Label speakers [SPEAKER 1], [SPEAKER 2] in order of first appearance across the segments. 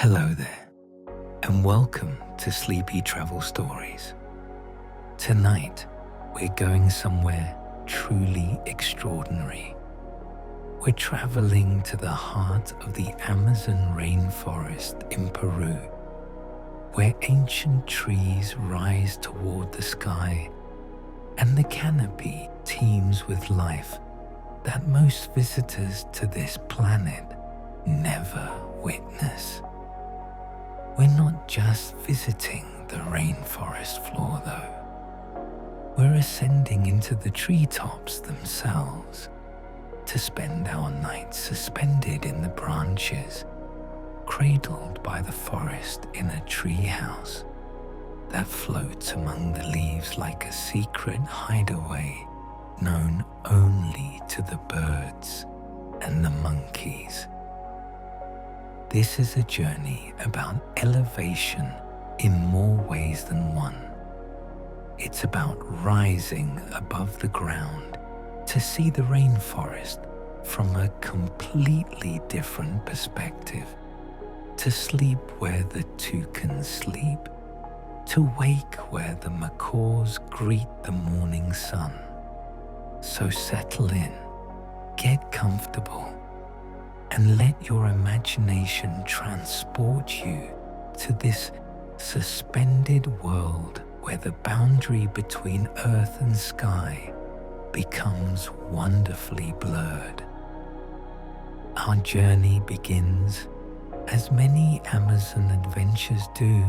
[SPEAKER 1] Hello there, and welcome to Sleepy Travel Stories. Tonight, we're going somewhere truly extraordinary. We're traveling to the heart of the Amazon rainforest in Peru, where ancient trees rise toward the sky and the canopy teems with life that most visitors to this planet never witness. We're not just visiting the rainforest floor though. We're ascending into the treetops themselves to spend our nights suspended in the branches, cradled by the forest in a treehouse that floats among the leaves like a secret hideaway known only to the birds and the monkeys. This is a journey about elevation in more ways than one. It's about rising above the ground to see the rainforest from a completely different perspective, to sleep where the toucans sleep, to wake where the macaws greet the morning sun. So settle in, get comfortable, and let your imagination transport you to this suspended world where the boundary between earth and sky becomes wonderfully blurred. Our journey begins, as many Amazon adventures do,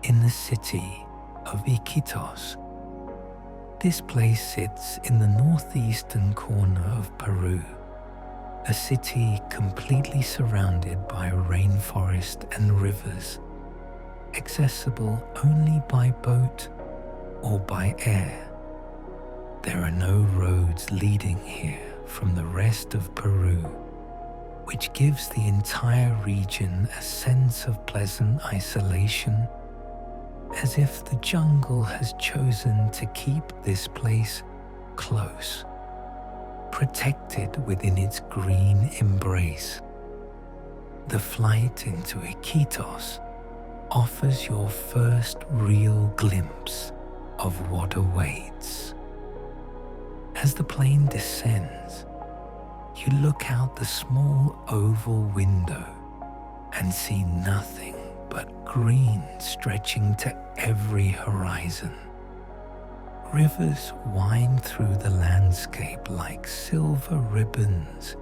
[SPEAKER 1] in the city of Iquitos. This place sits in the northeastern corner of Peru, a city completely surrounded by rainforest and rivers, accessible only by boat or by air. There are no roads leading here from the rest of Peru, which gives the entire region a sense of pleasant isolation, as if the jungle has chosen to keep this place close, protected within its green embrace. The flight into Iquitos offers your first real glimpse of what awaits. As the plane descends, you look out the small oval window and see nothing but green stretching to every horizon. Rivers wind through the landscape like silver ribbons,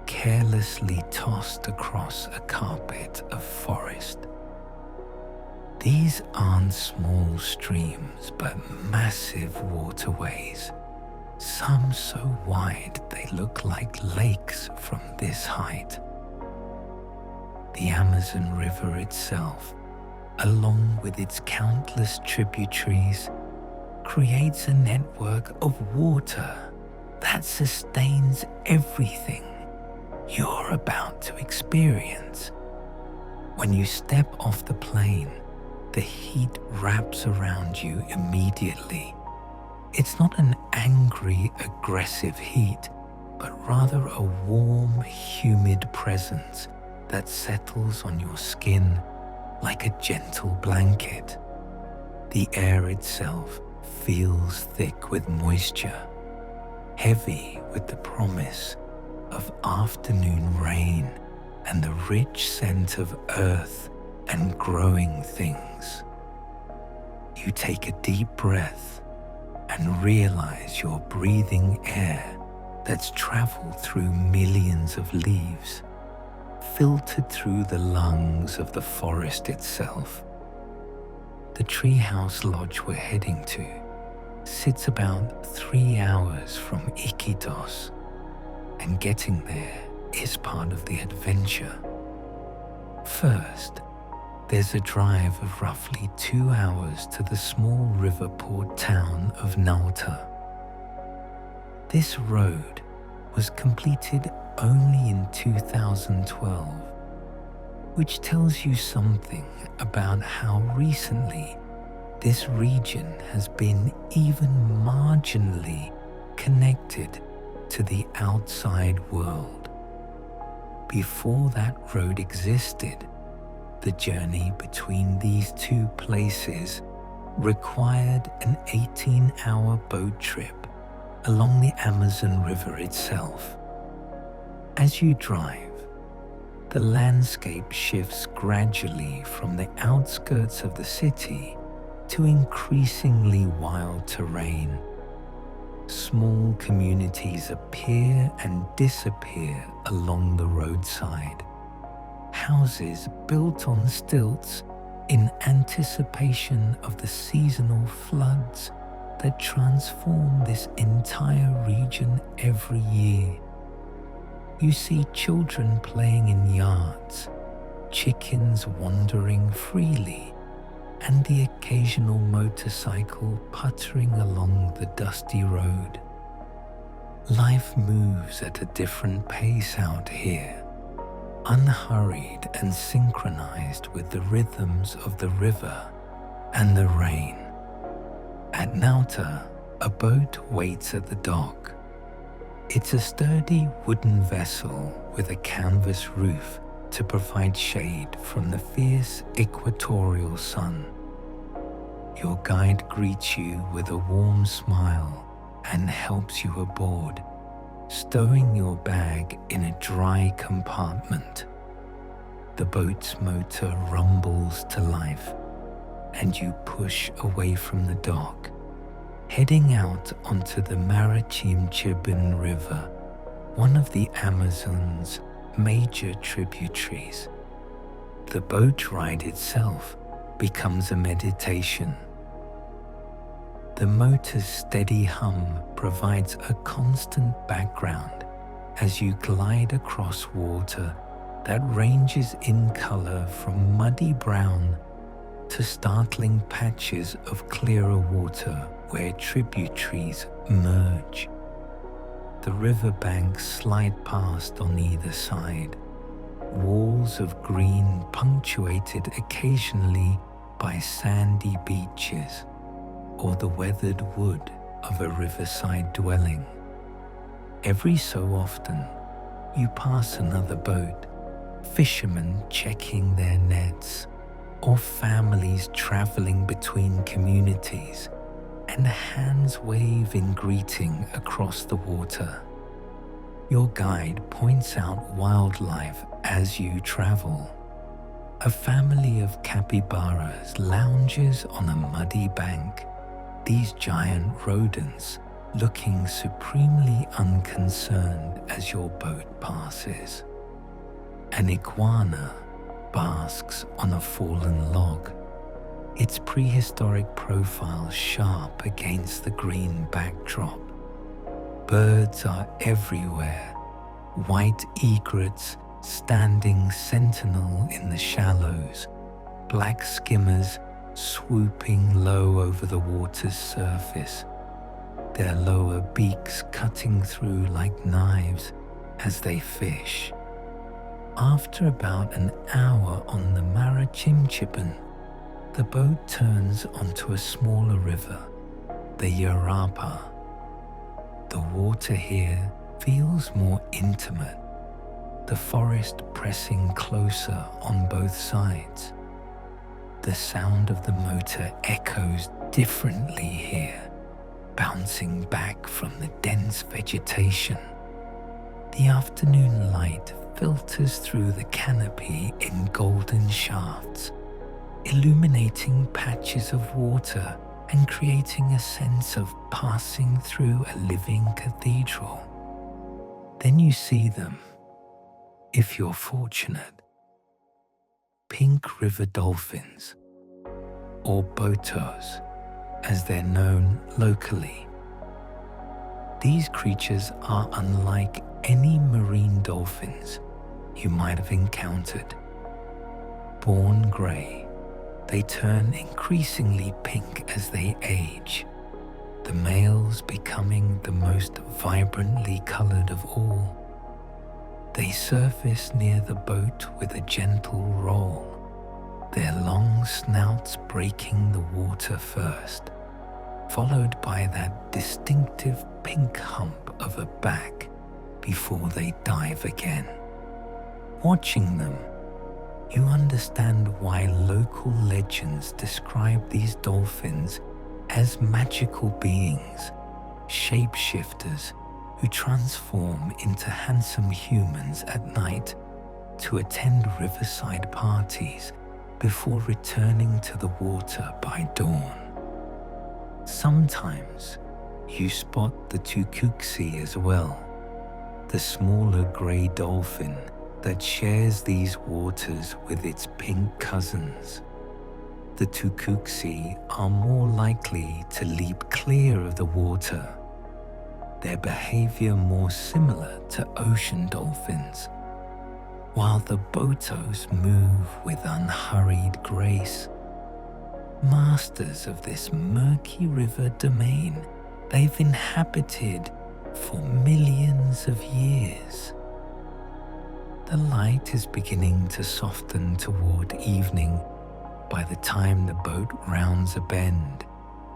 [SPEAKER 1] carelessly tossed across a carpet of forest. These aren't small streams, but massive waterways, some so wide they look like lakes from this height. The Amazon River itself, along with its countless tributaries, creates a network of water that sustains everything you're about to experience. When you step off the plane, the heat wraps around you immediately. It's not an angry, aggressive heat, but rather a warm, humid presence that settles on your skin like a gentle blanket. The air itself feels thick with moisture, heavy with the promise of afternoon rain and the rich scent of earth and growing things. You take a deep breath and realize you're breathing air that's traveled through millions of leaves, filtered through the lungs of the forest itself. The Treehouse lodge we're heading to sits about 3 hours from Iquitos, and getting there is part of the adventure. First, there's a drive of roughly 2 hours to the small river port town of Nauta. This road was completed only in 2012, which tells you something about how recently this region has been even marginally connected to the outside world. Before that road existed, The journey between these two places required an 18-hour boat trip along the Amazon River itself. As you drive, the landscape shifts gradually from the outskirts of the city to increasingly wild terrain. Small communities appear and disappear along the roadside. Houses built on stilts in anticipation of the seasonal floods that transform this entire region every year. You see children playing in yards, chickens wandering freely, and the occasional motorcycle puttering along the dusty road. Life moves at a different pace out here, unhurried and synchronized with the rhythms of the river and the rain. At Nauta, a boat waits at the dock. It's a sturdy wooden vessel with a canvas roof to provide shade from the fierce equatorial sun. Your guide greets you with a warm smile and helps you aboard, stowing your bag in a dry compartment. The boat's motor rumbles to life, and you push away from the dock, heading out onto the Maritim River, one of the Amazon's major tributaries. The boat ride itself becomes a meditation. The motor's steady hum provides a constant background as you glide across water that ranges in color from muddy brown to startling patches of clearer water where tributaries merge. The riverbanks slide past on either side, walls of green punctuated occasionally by sandy beaches or the weathered wood of a riverside dwelling. Every so often, you pass another boat, fishermen checking their nets, or families traveling between communities, and hands wave in greeting across the water. Your guide points out wildlife as you travel. A family of capybaras lounges on a muddy bank, these giant rodents looking supremely unconcerned as your boat passes. An iguana basks on a fallen log, its prehistoric profile sharp against the green backdrop. Birds are everywhere, white egrets standing sentinel in the shallows, black skimmers swooping low over the water's surface, their lower beaks cutting through like knives as they fish. After about an hour on the Maritim, the boat turns onto a smaller river, the Yarapa. The water here feels more intimate, the forest pressing closer on both sides. The sound of the motor echoes differently here, bouncing back from the dense vegetation. The afternoon light filters through the canopy in golden shafts, illuminating patches of water and creating a sense of passing through a living cathedral. Then you see them, if you're fortunate, pink river dolphins, or botos, as they're known locally. These creatures are unlike any marine dolphins you might have encountered. Born grey, they turn increasingly pink as they age, the males becoming the most vibrantly colored of all. They surface near the boat with a gentle roll, their long snouts breaking the water first, followed by that distinctive pink hump of a back before they dive again. Watching them, you understand why local legends describe these dolphins as magical beings, shapeshifters who transform into handsome humans at night to attend riverside parties before returning to the water by dawn. Sometimes you spot the tucuxi as well, the smaller grey dolphin that shares these waters with its pink cousins. The tucuxi are more likely to leap clear of the water, their behavior more similar to ocean dolphins, while the botos move with unhurried grace. Masters of this murky river domain they've inhabited for millions of years. The light is beginning to soften toward evening by the time the boat rounds a bend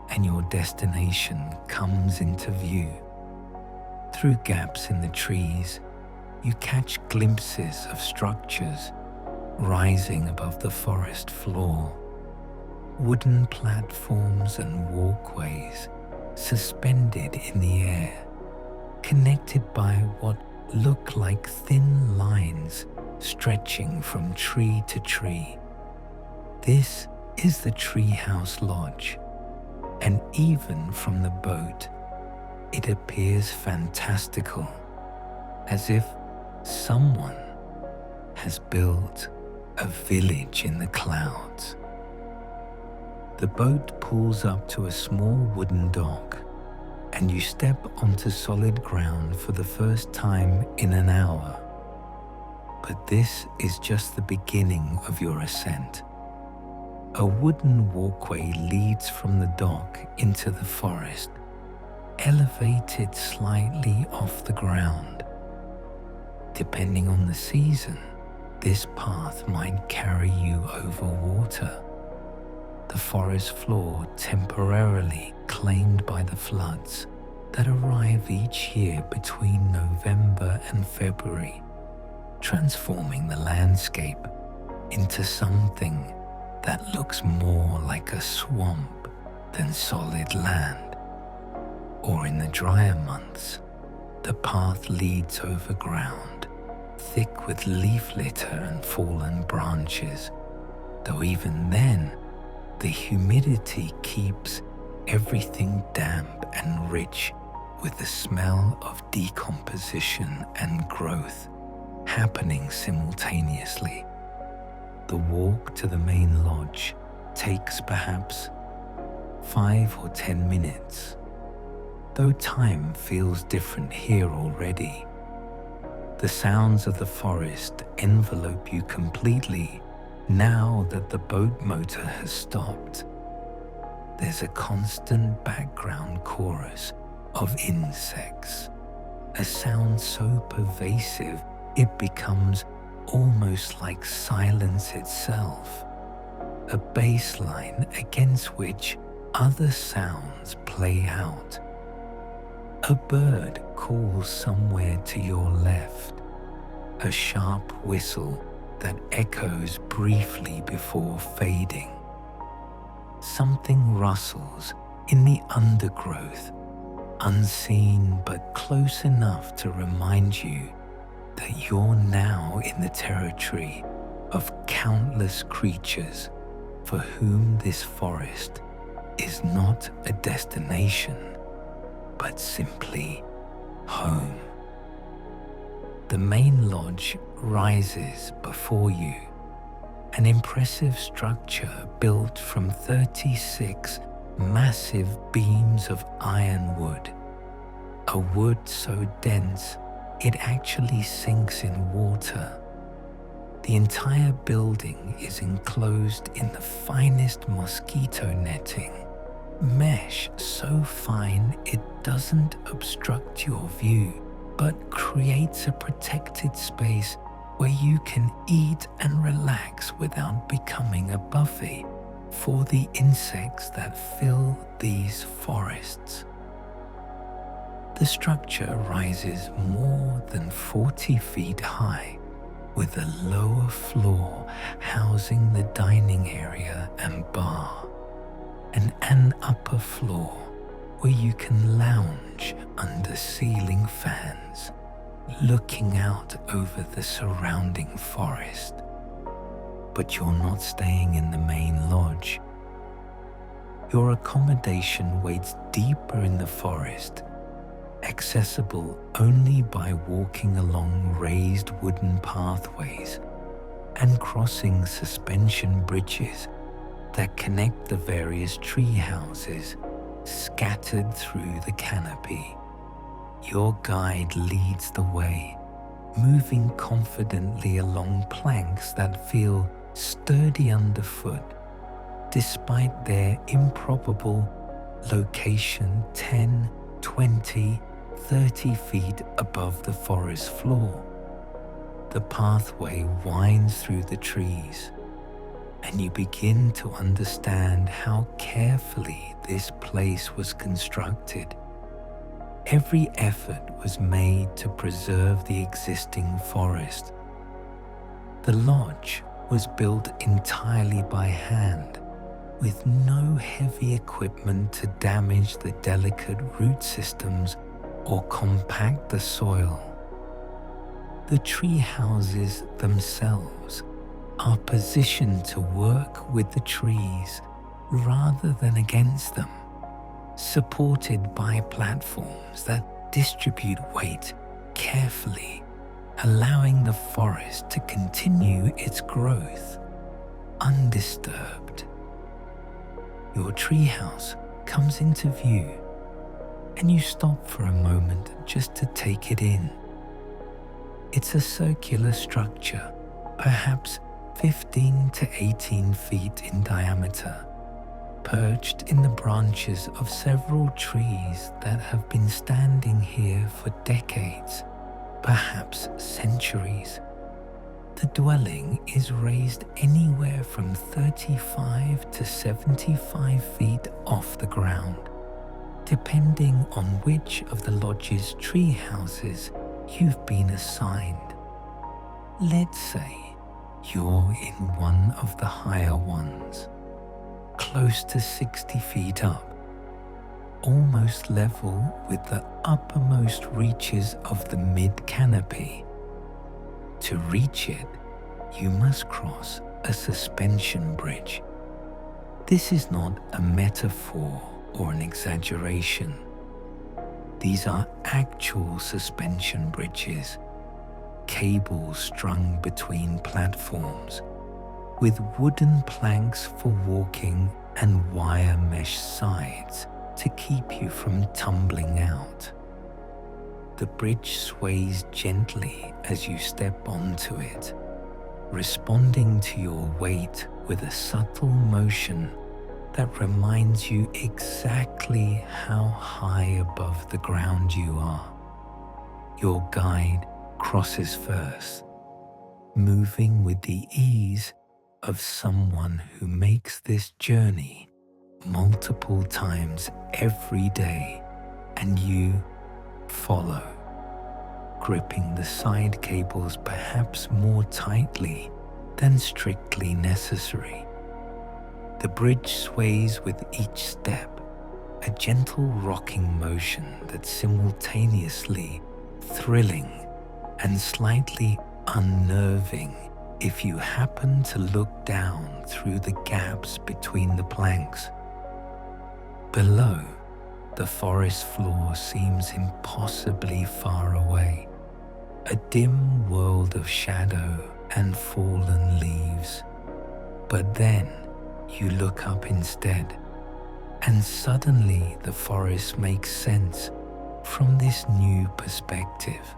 [SPEAKER 1] and your destination comes into view. Through gaps in the trees, you catch glimpses of structures rising above the forest floor, wooden platforms and walkways suspended in the air, connected by what look like thin lines stretching from tree to tree. This is the Treehouse Lodge, and even from the boat, it appears fantastical, as if someone has built a village in the clouds. The boat pulls up to a small wooden dock, and you step onto solid ground for the first time in an hour. But this is just the beginning of your ascent. A wooden walkway leads from the dock into the forest, elevated slightly off the ground. Depending on the season, this path might carry you over water, the forest floor temporarily claimed by the floods that arrive each year between November and February, transforming the landscape into something that looks more like a swamp than solid land. Or in the drier months, the path leads over ground, thick with leaf litter and fallen branches, though even then, the humidity keeps everything damp and rich with the smell of decomposition and growth happening simultaneously. The walk to the main lodge takes perhaps 5 or 10 minutes, though time feels different here already. The sounds of the forest envelope you completely now that the boat motor has stopped. There's a constant background chorus of insects, a sound so pervasive it becomes almost like silence itself, a bass line against which other sounds play out. A bird calls somewhere to your left, a sharp whistle that echoes briefly before fading. Something rustles in the undergrowth, unseen but close enough to remind you that you're now in the territory of countless creatures for whom this forest is not a destination, but simply home. The main lodge rises before you, an impressive structure built from 36 massive beams of ironwood, a wood so dense it actually sinks in water. The entire building is enclosed in the finest mosquito netting, mesh so fine it doesn't obstruct your view, but creates a protected space where you can eat and relax without becoming a buffet for the insects that fill these forests. The structure rises more than 40 feet high, with a lower floor housing the dining area and bar, and an upper floor where you can lounge under ceiling fans, looking out over the surrounding forest. But you're not staying in the main lodge. Your accommodation waits deeper in the forest, accessible only by walking along raised wooden pathways and crossing suspension bridges that connect the various tree houses scattered through the canopy. Your guide leads the way, moving confidently along planks that feel sturdy underfoot, despite their improbable location 10, 20, 30 feet above the forest floor. The pathway winds through the trees, and you begin to understand how carefully this place was constructed. Every effort was made to preserve the existing forest. The lodge was built entirely by hand, with no heavy equipment to damage the delicate root systems or compact the soil. The tree houses themselves are positioned to work with the trees rather than against them, supported by platforms that distribute weight carefully, allowing the forest to continue its growth undisturbed. Your treehouse comes into view, and you stop for a moment just to take it in. It's a circular structure, perhaps 15 to 18 feet in diameter, perched in the branches of several trees that have been standing here for decades, perhaps centuries. The dwelling is raised anywhere from 35 to 75 feet off the ground, depending on which of the lodge's tree houses you've been assigned. Let's say you're in one of the higher ones, close to 60 feet up, almost level with the uppermost reaches of the mid-canopy. To reach it, you must cross a suspension bridge. This is not a metaphor or an exaggeration. These are actual suspension bridges, cables strung between platforms, with wooden planks for walking and wire mesh sides to keep you from tumbling out. The bridge sways gently as you step onto it, responding to your weight with a subtle motion that reminds you exactly how high above the ground you are. Your guide crosses first, moving with the ease of someone who makes this journey multiple times every day, and you follow, gripping the side cables perhaps more tightly than strictly necessary. The bridge sways with each step, a gentle rocking motion that's simultaneously thrilling and slightly unnerving if you happen to look down through the gaps between the planks. Below, the forest floor seems impossibly far away, a dim world of shadow and fallen leaves. But then you look up instead, and suddenly the forest makes sense from this new perspective.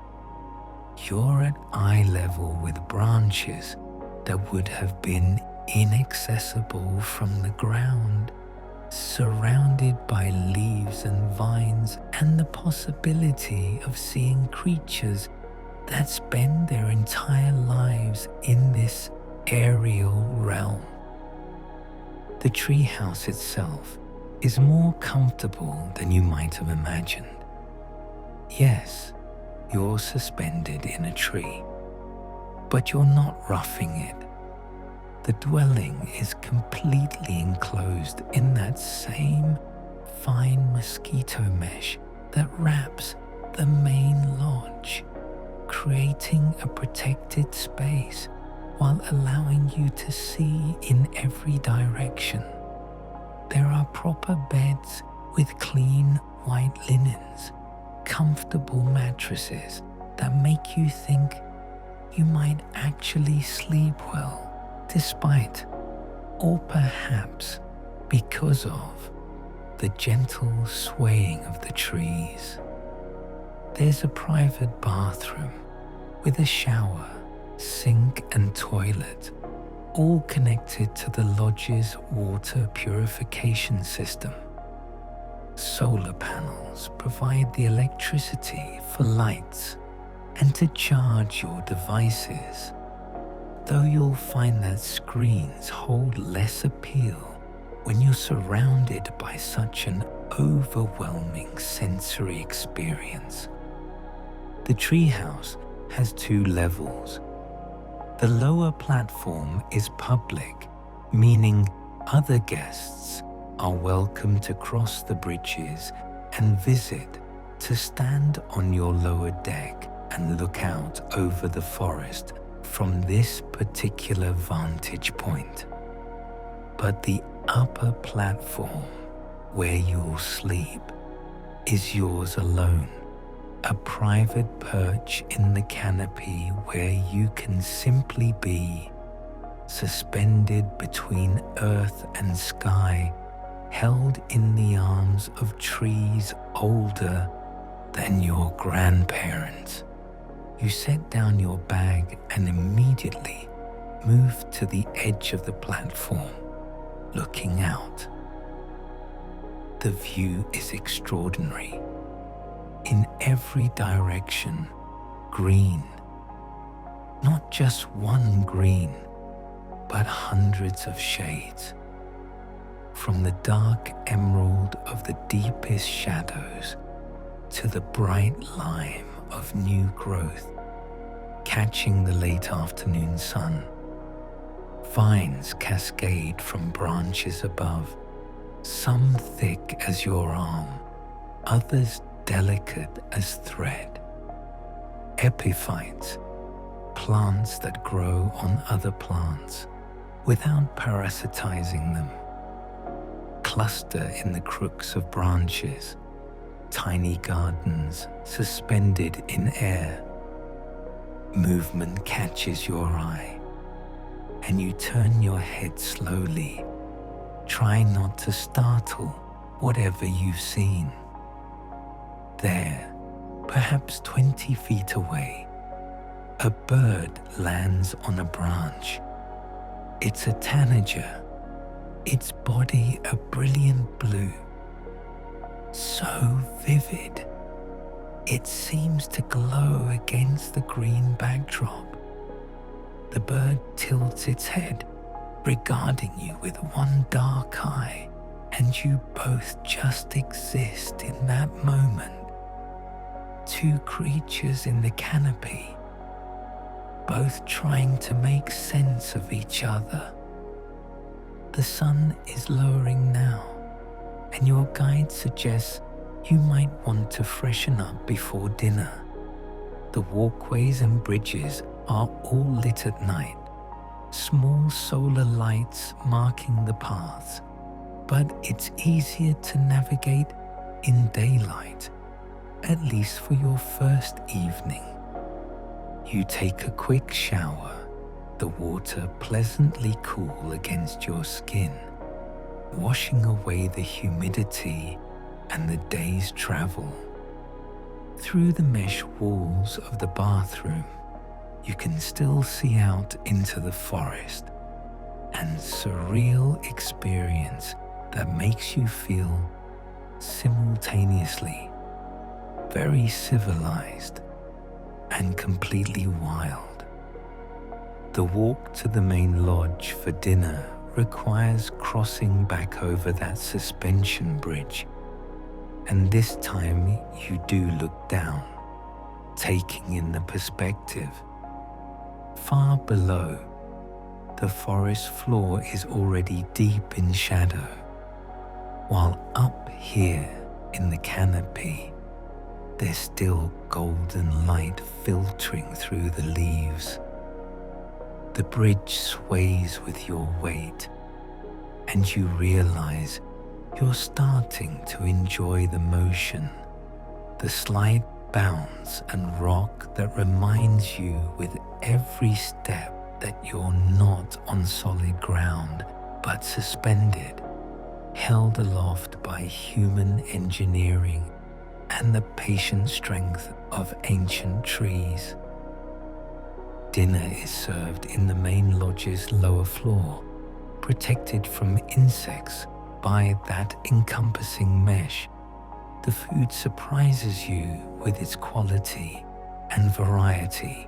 [SPEAKER 1] You're at eye level with branches that would have been inaccessible from the ground, surrounded by leaves and vines, and the possibility of seeing creatures that spend their entire lives in this aerial realm. The treehouse itself is more comfortable than you might have imagined. Yes, you're suspended in a tree. But you're not roughing it. The dwelling is completely enclosed in that same fine mosquito mesh that wraps the main lodge, creating a protected space while allowing you to see in every direction. There are proper beds with clean white linens, comfortable mattresses that make you think you might actually sleep well, despite, or perhaps because of, the gentle swaying of the trees. There's a private bathroom with a shower, sink and toilet, all connected to the lodge's water purification system. Solar panels provide the electricity for lights and to charge your devices, though you'll find that screens hold less appeal when you're surrounded by such an overwhelming sensory experience. The treehouse has 2 levels. The lower platform is public, meaning other guests are welcome to cross the bridges and visit to stand on your lower deck and look out over the forest from this particular vantage point. But the upper platform, where you'll sleep, is yours alone, a private perch in the canopy where you can simply be, suspended between earth and sky, held in the arms of trees older than your grandparents. You set down your bag and immediately move to the edge of the platform, looking out. The view is extraordinary. In every direction, green. Not just one green, but hundreds of shades. From the dark emerald of the deepest shadows to the bright lime of new growth, catching the late afternoon sun. Vines cascade from branches above, some thick as your arm, others delicate as thread. Epiphytes, plants that grow on other plants without parasitizing them, cluster in the crooks of branches, tiny gardens suspended in air. Movement catches your eye, and you turn your head slowly, trying not to startle whatever you've seen. There, perhaps 20 feet away, a bird lands on a branch. It's a tanager, its body a brilliant blue, so vivid it seems to glow against the green backdrop. The bird tilts its head, regarding you with one dark eye, and you both just exist in that moment. 2 creatures in the canopy, both trying to make sense of each other. The sun is lowering now, and your guide suggests you might want to freshen up before dinner. The walkways and bridges are all lit at night, small solar lights marking the paths, but it's easier to navigate in daylight, at least for your first evening. You take a quick shower, the water pleasantly cool against your skin, washing away the humidity and the day's travel. Through the mesh walls of the bathroom, you can still see out into the forest, an surreal experience that makes you feel simultaneously very civilized and completely wild. The walk to the main lodge for dinner requires crossing back over that suspension bridge, and this time you do look down, taking in the perspective. Far below, the forest floor is already deep in shadow, while up here in the canopy, there's still golden light filtering through the leaves. The bridge sways with your weight, and you realize you're starting to enjoy the motion, the slight bounce and rock that reminds you with every step that you're not on solid ground, but suspended, held aloft by human engineering and the patient strength of ancient trees. Dinner is served in the main lodge's lower floor, protected from insects by that encompassing mesh. The food surprises you with its quality and variety.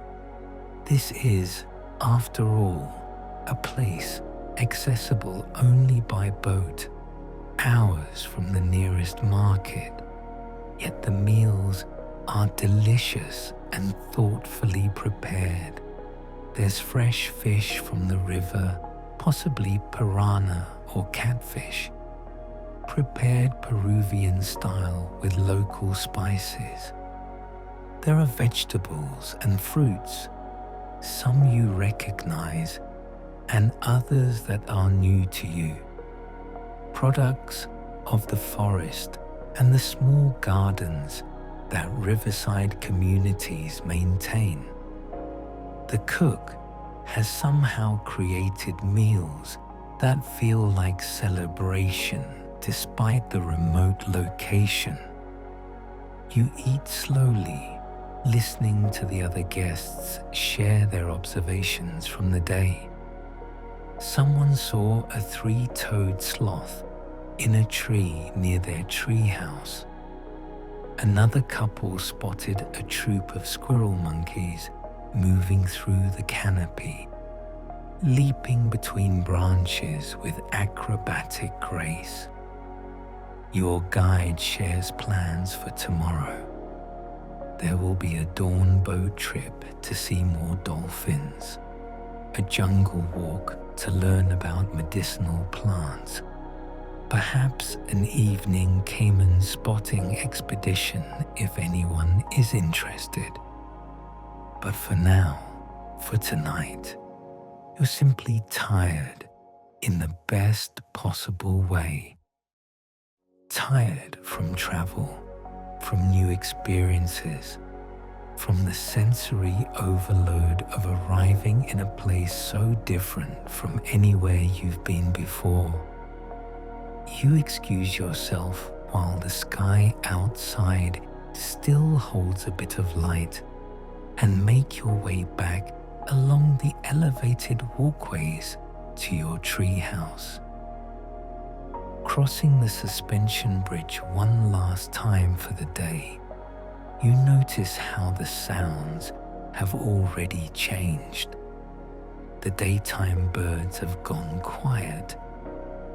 [SPEAKER 1] This is, after all, a place accessible only by boat, hours from the nearest market. Yet the meals are delicious and thoughtfully prepared. There's fresh fish from the river, possibly piranha or catfish, prepared Peruvian style with local spices. There are vegetables and fruits, some you recognize and others that are new to you. Products of the forest and the small gardens that riverside communities maintain. The cook has somehow created meals that feel like celebration despite the remote location. You eat slowly, listening to the other guests share their observations from the day. Someone saw a 3-toed sloth in a tree near their treehouse. Another couple spotted a troop of squirrel monkeys moving through the canopy, leaping between branches with acrobatic grace. Your guide shares plans for tomorrow. There will be a dawn boat trip to see more dolphins, a jungle walk to learn about medicinal plants, perhaps an evening caiman spotting expedition if anyone is interested. But for now, for tonight, you're simply tired in the best possible way. Tired from travel, from new experiences, from the sensory overload of arriving in a place so different from anywhere you've been before. You excuse yourself while the sky outside still holds a bit of light, and make your way back along the elevated walkways to your treehouse. Crossing the suspension bridge one last time for the day, you notice how the sounds have already changed. The daytime birds have gone quiet,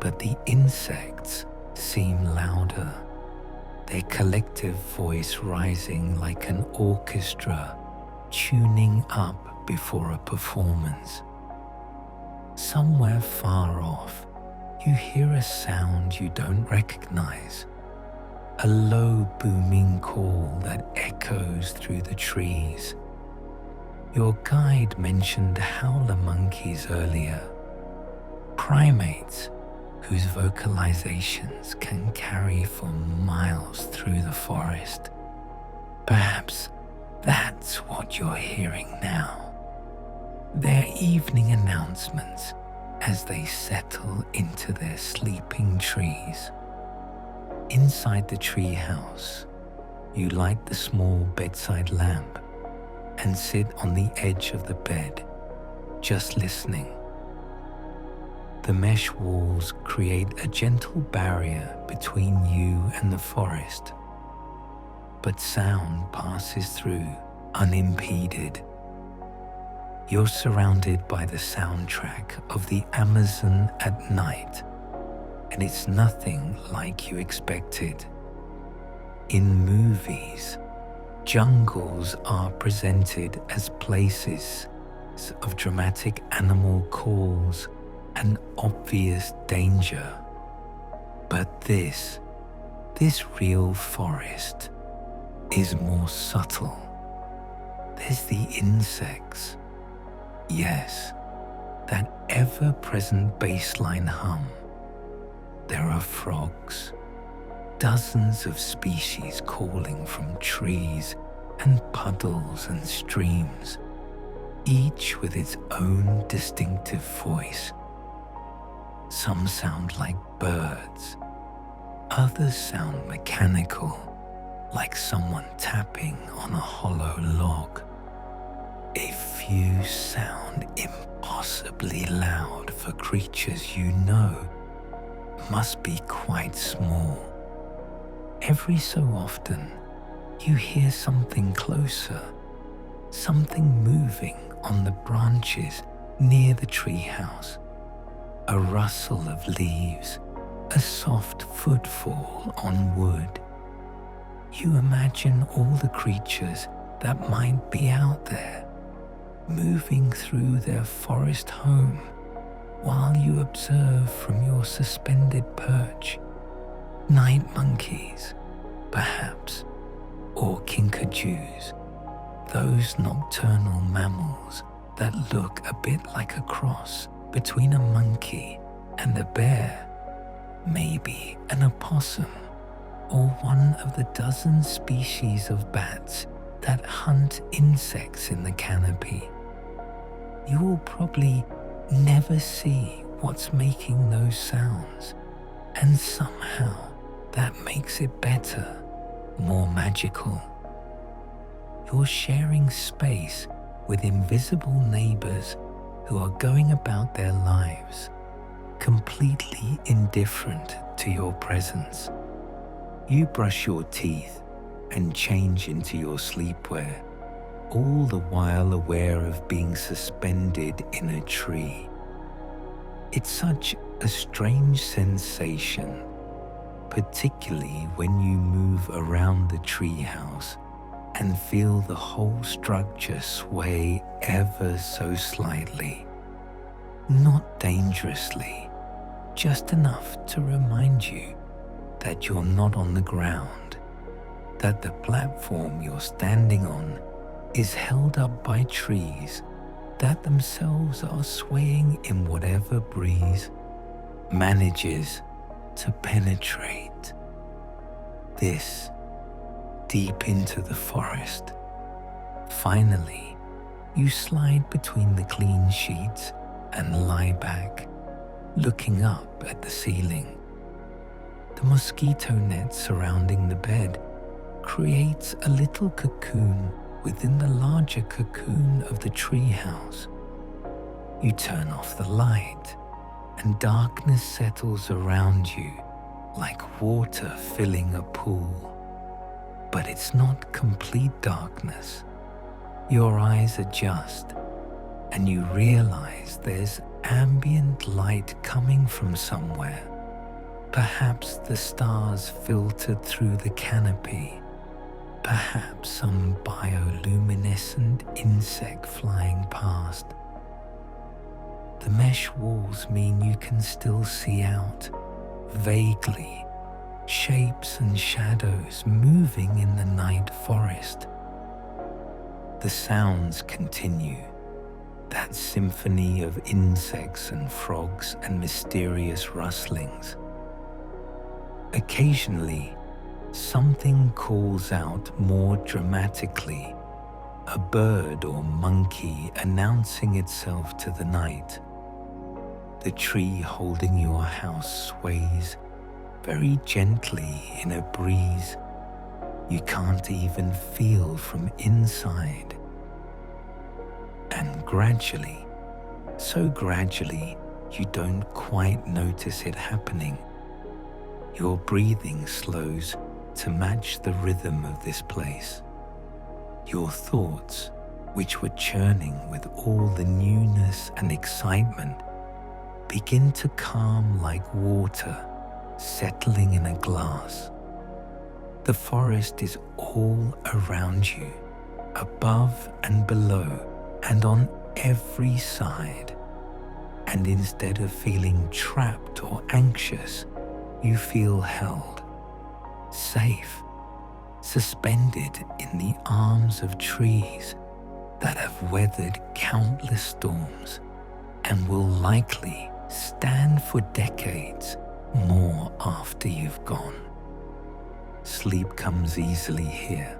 [SPEAKER 1] but the insects seem louder, their collective voice rising like an orchestra tuning up before a performance. Somewhere far off, you hear a sound you don't recognize, a low booming call that echoes through the trees. Your guide mentioned howler monkeys earlier, primates whose vocalizations can carry for miles through the forest. Perhaps that's what you're hearing now. Their evening announcements as they settle into their sleeping trees. Inside the treehouse, you light the small bedside lamp and sit on the edge of the bed, just listening. The mesh walls create a gentle barrier between you and the forest, but sound passes through unimpeded. You're surrounded by the soundtrack of the Amazon at night, and it's nothing like you expected. In movies, jungles are presented as places of dramatic animal calls and obvious danger. But this real forest is more subtle. There's the insects. Yes, that ever-present baseline hum. There are frogs, dozens of species calling from trees and puddles and streams, each with its own distinctive voice. Some sound like birds, others sound mechanical, like someone tapping on a hollow log. A few sound impossibly loud for creatures you know must be quite small. Every so often, you hear something closer, something moving on the branches near the treehouse. A rustle of leaves, a soft footfall on wood. You imagine all the creatures that might be out there, moving through their forest home while you observe from your suspended perch. Night monkeys, perhaps, or kinkajous, those nocturnal mammals that look a bit like a cross between a monkey and a bear, maybe an opossum, or one of the dozen species of bats that hunt insects in the canopy. You will probably never see what's making those sounds, and somehow that makes it better, more magical. You're sharing space with invisible neighbors who are going about their lives, completely indifferent to your presence. You brush your teeth and change into your sleepwear, all the while aware of being suspended in a tree. It's such a strange sensation, particularly when you move around the treehouse and feel the whole structure sway ever so slightly. Not dangerously, just enough to remind you that you're not on the ground, that the platform you're standing on is held up by trees that themselves are swaying in whatever breeze manages to penetrate. This deep into the forest. Finally, you slide between the clean sheets and lie back, looking up at the ceiling. The mosquito net surrounding the bed creates a little cocoon within the larger cocoon of the treehouse. You turn off the light, and darkness settles around you like water filling a pool. But it's not complete darkness. Your eyes adjust, and you realize there's ambient light coming from somewhere. Perhaps the stars filtered through the canopy. Perhaps some bioluminescent insect flying past. The mesh walls mean you can still see out, vaguely, shapes and shadows moving in the night forest. The sounds continue, that symphony of insects and frogs and mysterious rustlings. Occasionally, something calls out more dramatically, a bird or monkey announcing itself to the night. The tree holding your house sways very gently in a breeze you can't even feel from inside. And gradually, so gradually you don't quite notice it happening, your breathing slows to match the rhythm of this place. Your thoughts, which were churning with all the newness and excitement, begin to calm like water settling in a glass. The forest is all around you, above and below, and on every side. And instead of feeling trapped or anxious, you feel held, safe, suspended in the arms of trees that have weathered countless storms and will likely stand for decades more after you've gone. Sleep comes easily here,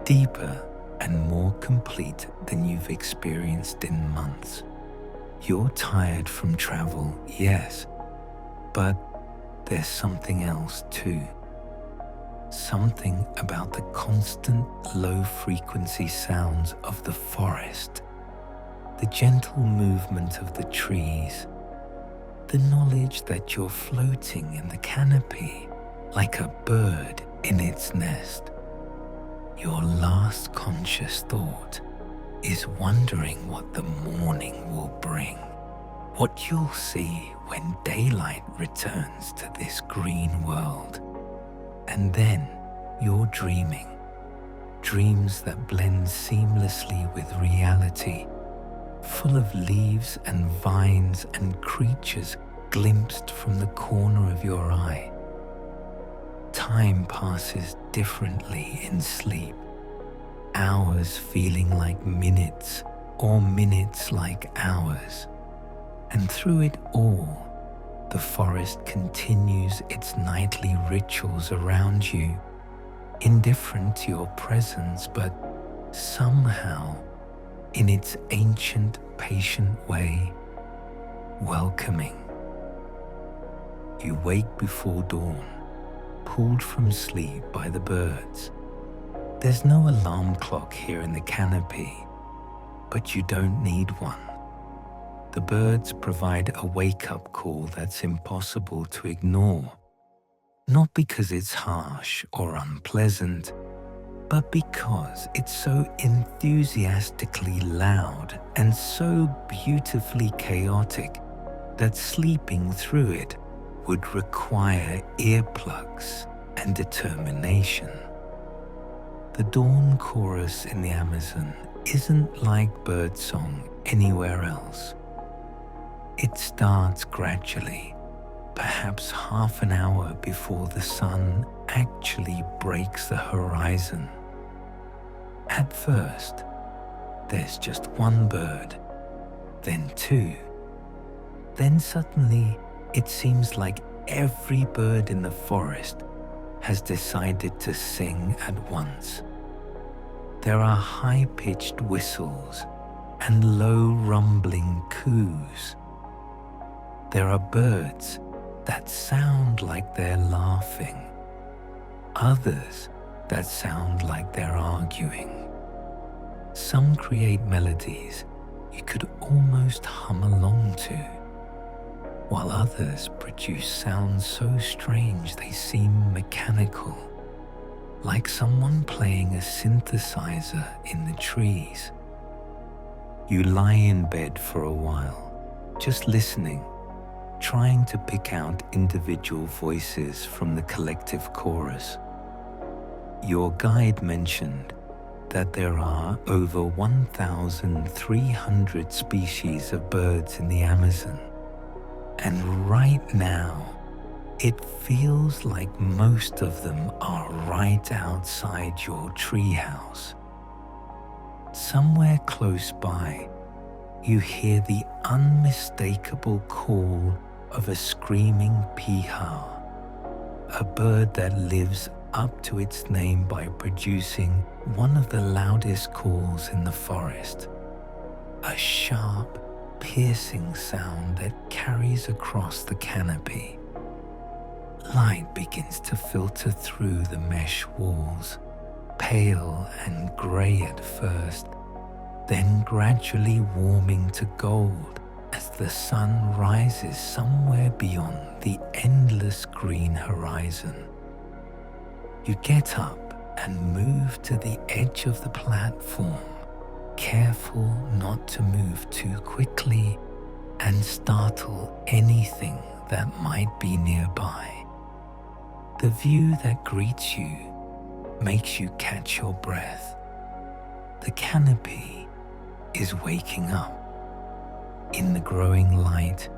[SPEAKER 1] deeper and more complete than you've experienced in months. You're tired from travel, yes, but there's something else too. Something about the constant low-frequency sounds of the forest, the gentle movement of the trees, the knowledge that you're floating in the canopy like a bird in its nest. Your last conscious thought is wondering what the morning will bring, what you'll see when daylight returns to this green world. And then you're dreaming, dreams that blend seamlessly with reality, full of leaves and vines and creatures glimpsed from the corner of your eye. Time passes differently in sleep, hours feeling like minutes or minutes like hours. And through it all, the forest continues its nightly rituals around you, indifferent to your presence, but somehow, in its ancient, patient way, welcoming. You wake before dawn, pulled from sleep by the birds. There's no alarm clock here in the canopy, but you don't need one. The birds provide a wake-up call that's impossible to ignore, not because it's harsh or unpleasant, but because it's so enthusiastically loud and so beautifully chaotic that sleeping through it would require earplugs and determination. The dawn chorus in the Amazon isn't like birdsong anywhere else. It starts gradually, perhaps half an hour before the sun actually breaks the horizon. At first, there's just one bird, then two. Then suddenly, it seems like every bird in the forest has decided to sing at once. There are high-pitched whistles and low rumbling coos. There are birds that sound like they're laughing, others that sound like they're arguing. Some create melodies you could almost hum along to, while others produce sounds so strange they seem mechanical, like someone playing a synthesizer in the trees. You lie in bed for a while, just listening, trying to pick out individual voices from the collective chorus. Your guide mentioned that there are over 1,300 species of birds in the Amazon. And right now, it feels like most of them are right outside your treehouse. Somewhere close by, you hear the unmistakable call of a screaming piha, a bird that lives up to its name by producing one of the loudest calls in the forest, a sharp, piercing sound that carries across the canopy. Light begins to filter through the mesh walls, pale and grey at first, then gradually warming to gold as the sun rises somewhere beyond the endless green horizon. You get up and move to the edge of the platform, careful not to move too quickly and startle anything that might be nearby. The view that greets you makes you catch your breath. The canopy, is waking up. In the growing light,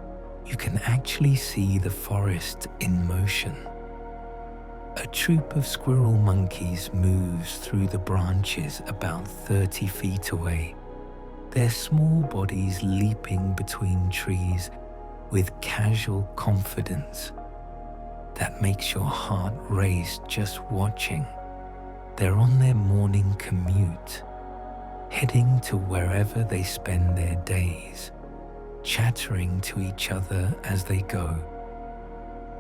[SPEAKER 1] you can actually see the forest in motion. A troop of squirrel monkeys moves through the branches about 30 feet away, their small bodies leaping between trees with casual confidence that makes your heart race just watching. They're on their morning commute, heading to wherever they spend their days, chattering to each other as they go.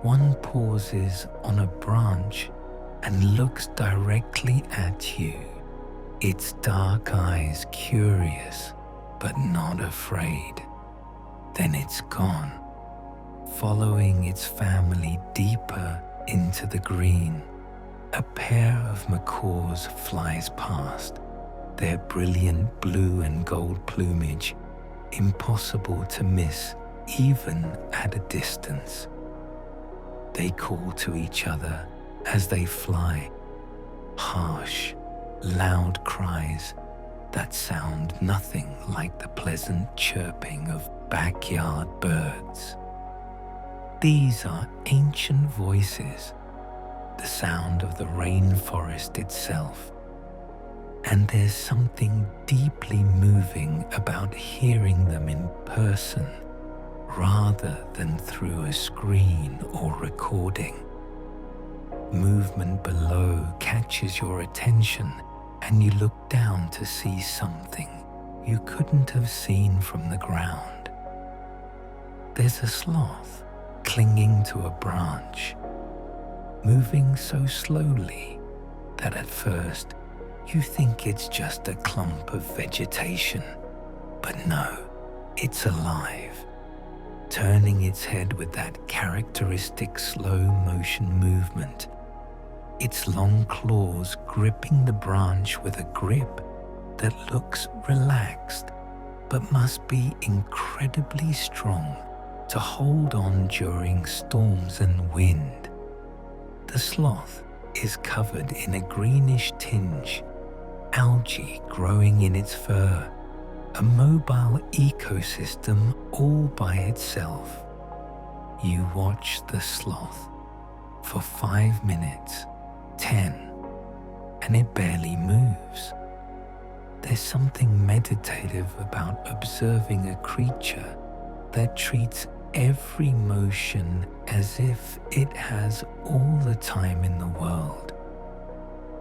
[SPEAKER 1] One pauses on a branch and looks directly at you, its dark eyes curious but not afraid. Then it's gone, following its family deeper into the green. A pair of macaws flies past, their brilliant blue and gold plumage impossible to miss even at a distance. They call to each other as they fly, harsh, loud cries that sound nothing like the pleasant chirping of backyard birds. These are ancient voices, the sound of the rainforest itself. And there's something deeply moving about hearing them in person rather than through a screen or recording. Movement below catches your attention, and you look down to see something you couldn't have seen from the ground. There's a sloth clinging to a branch, moving so slowly that at first you think it's just a clump of vegetation. But no, it's alive, turning its head with that characteristic slow motion movement, its long claws gripping the branch with a grip that looks relaxed but must be incredibly strong to hold on during storms and wind. The sloth is covered in a greenish tinge, algae growing in its fur, a mobile ecosystem all by itself. You watch the sloth for 5 minutes, 10, and it barely moves. There's something meditative about observing a creature that treats every motion as if it has all the time in the world.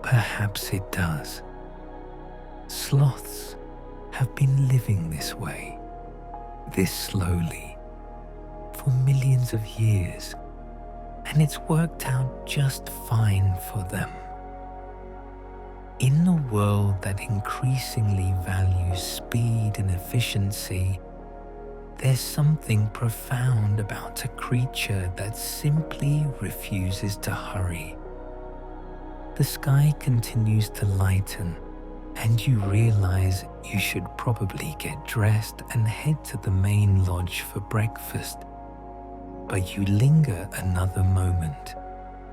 [SPEAKER 1] Perhaps it does. Sloths have been living this way, this slowly, for millions of years, and it's worked out just fine for them. In a world that increasingly values speed and efficiency, there's something profound about a creature that simply refuses to hurry. The sky continues to lighten, and you realize you should probably get dressed and head to the main lodge for breakfast. But you linger another moment,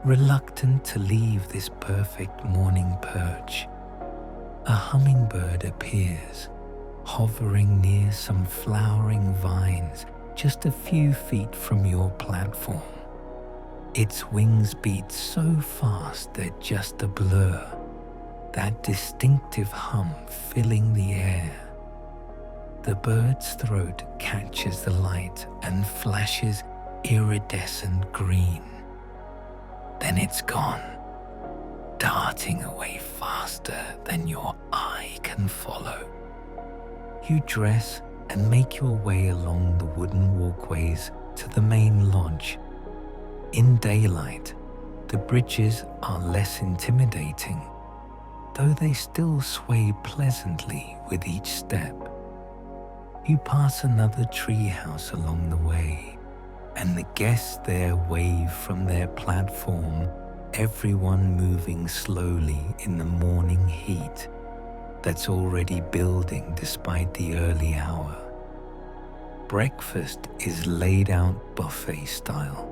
[SPEAKER 1] reluctant to leave this perfect morning perch. A hummingbird appears, hovering near some flowering vines just a few feet from your platform. Its wings beat so fast they're just a blur, that distinctive hum filling the air. The bird's throat catches the light and flashes iridescent green. Then it's gone, darting away faster than your eye can follow. You dress and make your way along the wooden walkways to the main lodge. In daylight, the bridges are less intimidating, though they still sway pleasantly with each step. You pass another treehouse along the way, and the guests there wave from their platform, everyone moving slowly in the morning heat that's already building despite the early hour. Breakfast is laid out buffet style.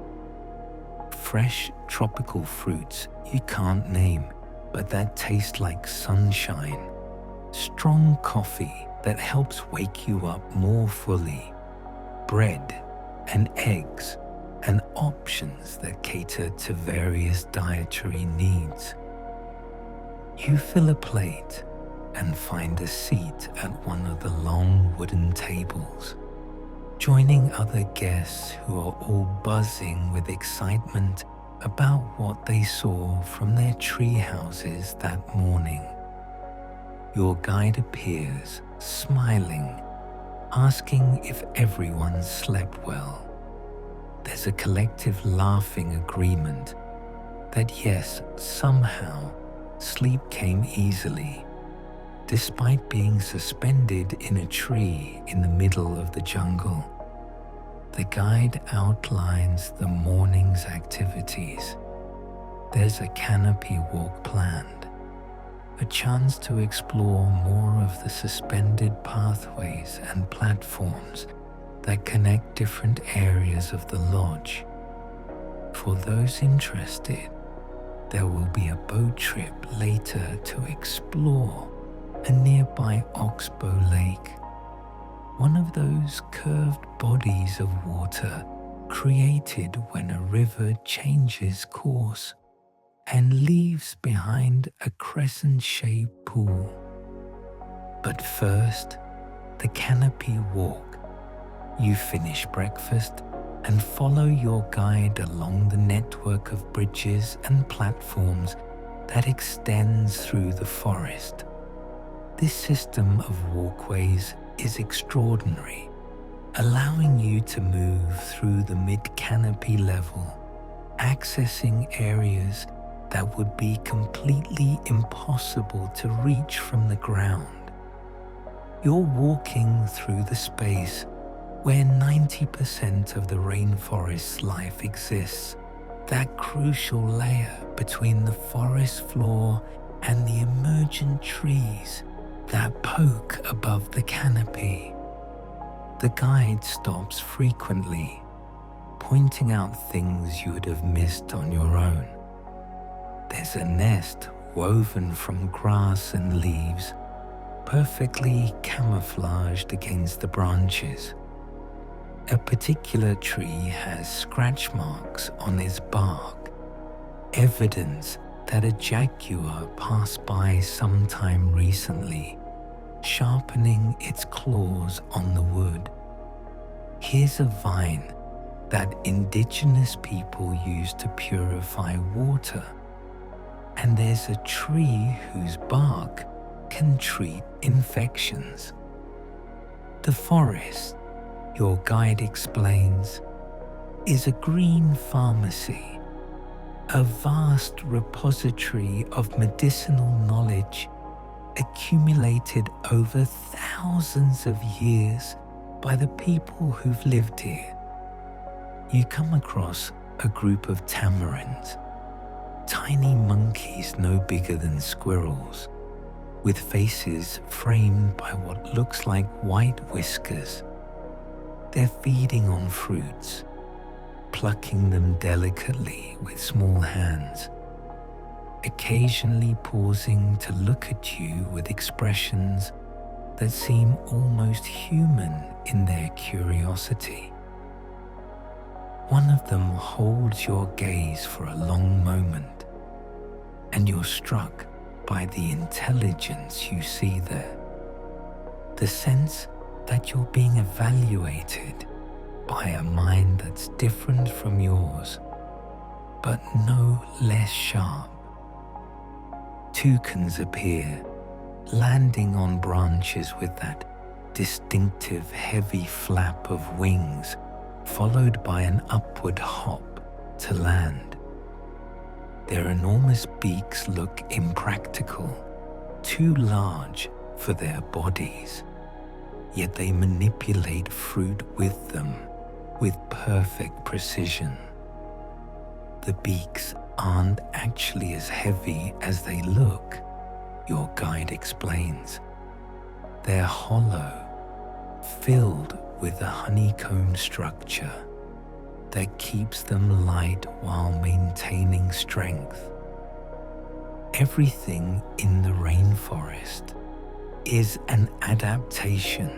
[SPEAKER 1] Fresh tropical fruits you can't name, but that taste like sunshine. Strong coffee that helps wake you up more fully, bread and eggs, and options that cater to various dietary needs. You fill a plate and find a seat at one of the long wooden tables, joining other guests who are all buzzing with excitement about what they saw from their tree houses that morning. Your guide appears, smiling, asking if everyone slept well. There's a collective laughing agreement that yes, somehow, sleep came easily, despite being suspended in a tree in the middle of the jungle. The guide outlines the morning's activities. There's a canopy walk planned, a chance to explore more of the suspended pathways and platforms that connect different areas of the lodge. For those interested, there will be a boat trip later to explore a nearby oxbow lake, one of those curved bodies of water created when a river changes course and leaves behind a crescent-shaped pool. But first, the canopy walk. You finish breakfast and follow your guide along the network of bridges and platforms that extends through the forest. This system of walkways is extraordinary, allowing you to move through the mid-canopy level, accessing areas that would be completely impossible to reach from the ground. You're walking through the space where 90% of the rainforest's life exists, that crucial layer between the forest floor and the emergent trees that poke above the canopy. The guide stops frequently, pointing out things you would have missed on your own. There's a nest woven from grass and leaves, perfectly camouflaged against the branches. A particular tree has scratch marks on its bark, evidence that a jaguar passed by sometime recently, sharpening its claws on the wood. Here's a vine that indigenous people use to purify water, and there's a tree whose bark can treat infections. The forest, your guide explains, is a green pharmacy, a vast repository of medicinal knowledge accumulated over thousands of years by the people who've lived here. You come across a group of tamarins, tiny monkeys no bigger than squirrels, with faces framed by what looks like white whiskers. They're feeding on fruits, plucking them delicately with small hands, occasionally pausing to look at you with expressions that seem almost human in their curiosity. One of them holds your gaze for a long moment, and you're struck by the intelligence you see there. The sense that you're being evaluated by a mind that's different from yours, but no less sharp. Toucans appear, landing on branches with that distinctive heavy flap of wings, followed by an upward hop to land. Their enormous beaks look impractical, too large for their bodies, yet they manipulate fruit with them with perfect precision. The beaks aren't actually as heavy as they look, your guide explains. They're hollow, filled with a honeycomb structure that keeps them light while maintaining strength. Everything in the rainforest is an adaptation,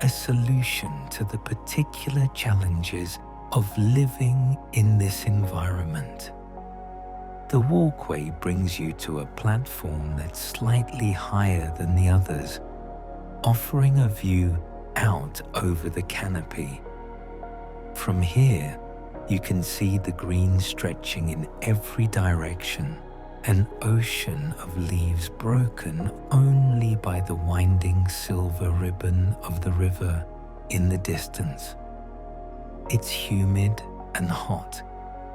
[SPEAKER 1] a solution to the particular challenges of living in this environment. The walkway brings you to a platform that's slightly higher than the others, offering a view out over the canopy. From here, you can see the green stretching in every direction, an ocean of leaves broken only by the winding silver ribbon of the river in the distance. It's humid and hot,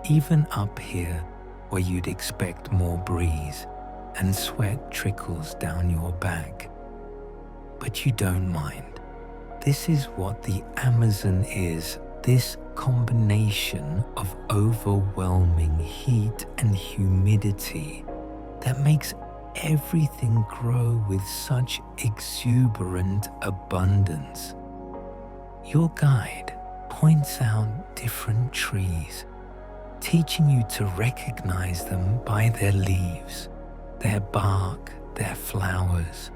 [SPEAKER 1] even up here where you'd expect more breeze, and sweat trickles down your back. But you don't mind. This is what the Amazon is, this combination of overwhelming heat and humidity that makes everything grow with such exuberant abundance. Your guide points out different trees, teaching you to recognize them by their leaves, their bark, their flowers.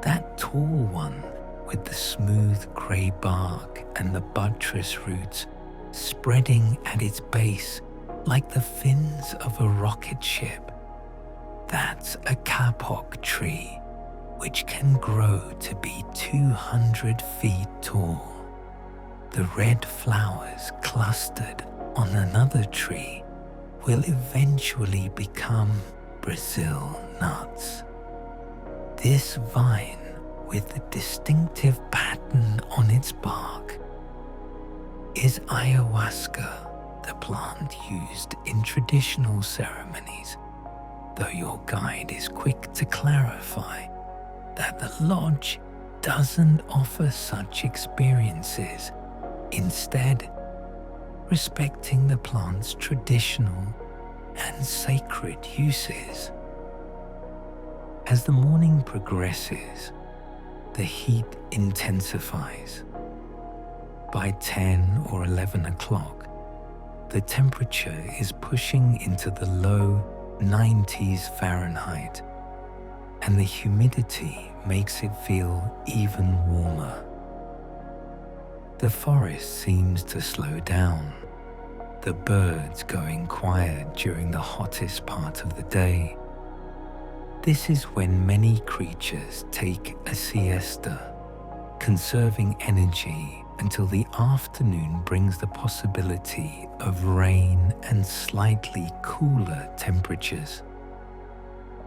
[SPEAKER 1] That tall one with the smooth grey bark and the buttress roots spreading at its base like the fins of a rocket ship. That's a kapok tree, which can grow to be 200 feet tall. The red flowers clustered on another tree will eventually become Brazil nuts. This vine, with the distinctive pattern on its bark, is ayahuasca, the plant used in traditional ceremonies, though your guide is quick to clarify that the lodge doesn't offer such experiences, instead respecting the plant's traditional and sacred uses. As the morning progresses, the heat intensifies. By 10 or 11 o'clock, the temperature is pushing into the low 90s Fahrenheit, and the humidity makes it feel even warmer. The forest seems to slow down, the birds going quiet during the hottest part of the day. This is when many creatures take a siesta, conserving energy until the afternoon brings the possibility of rain and slightly cooler temperatures.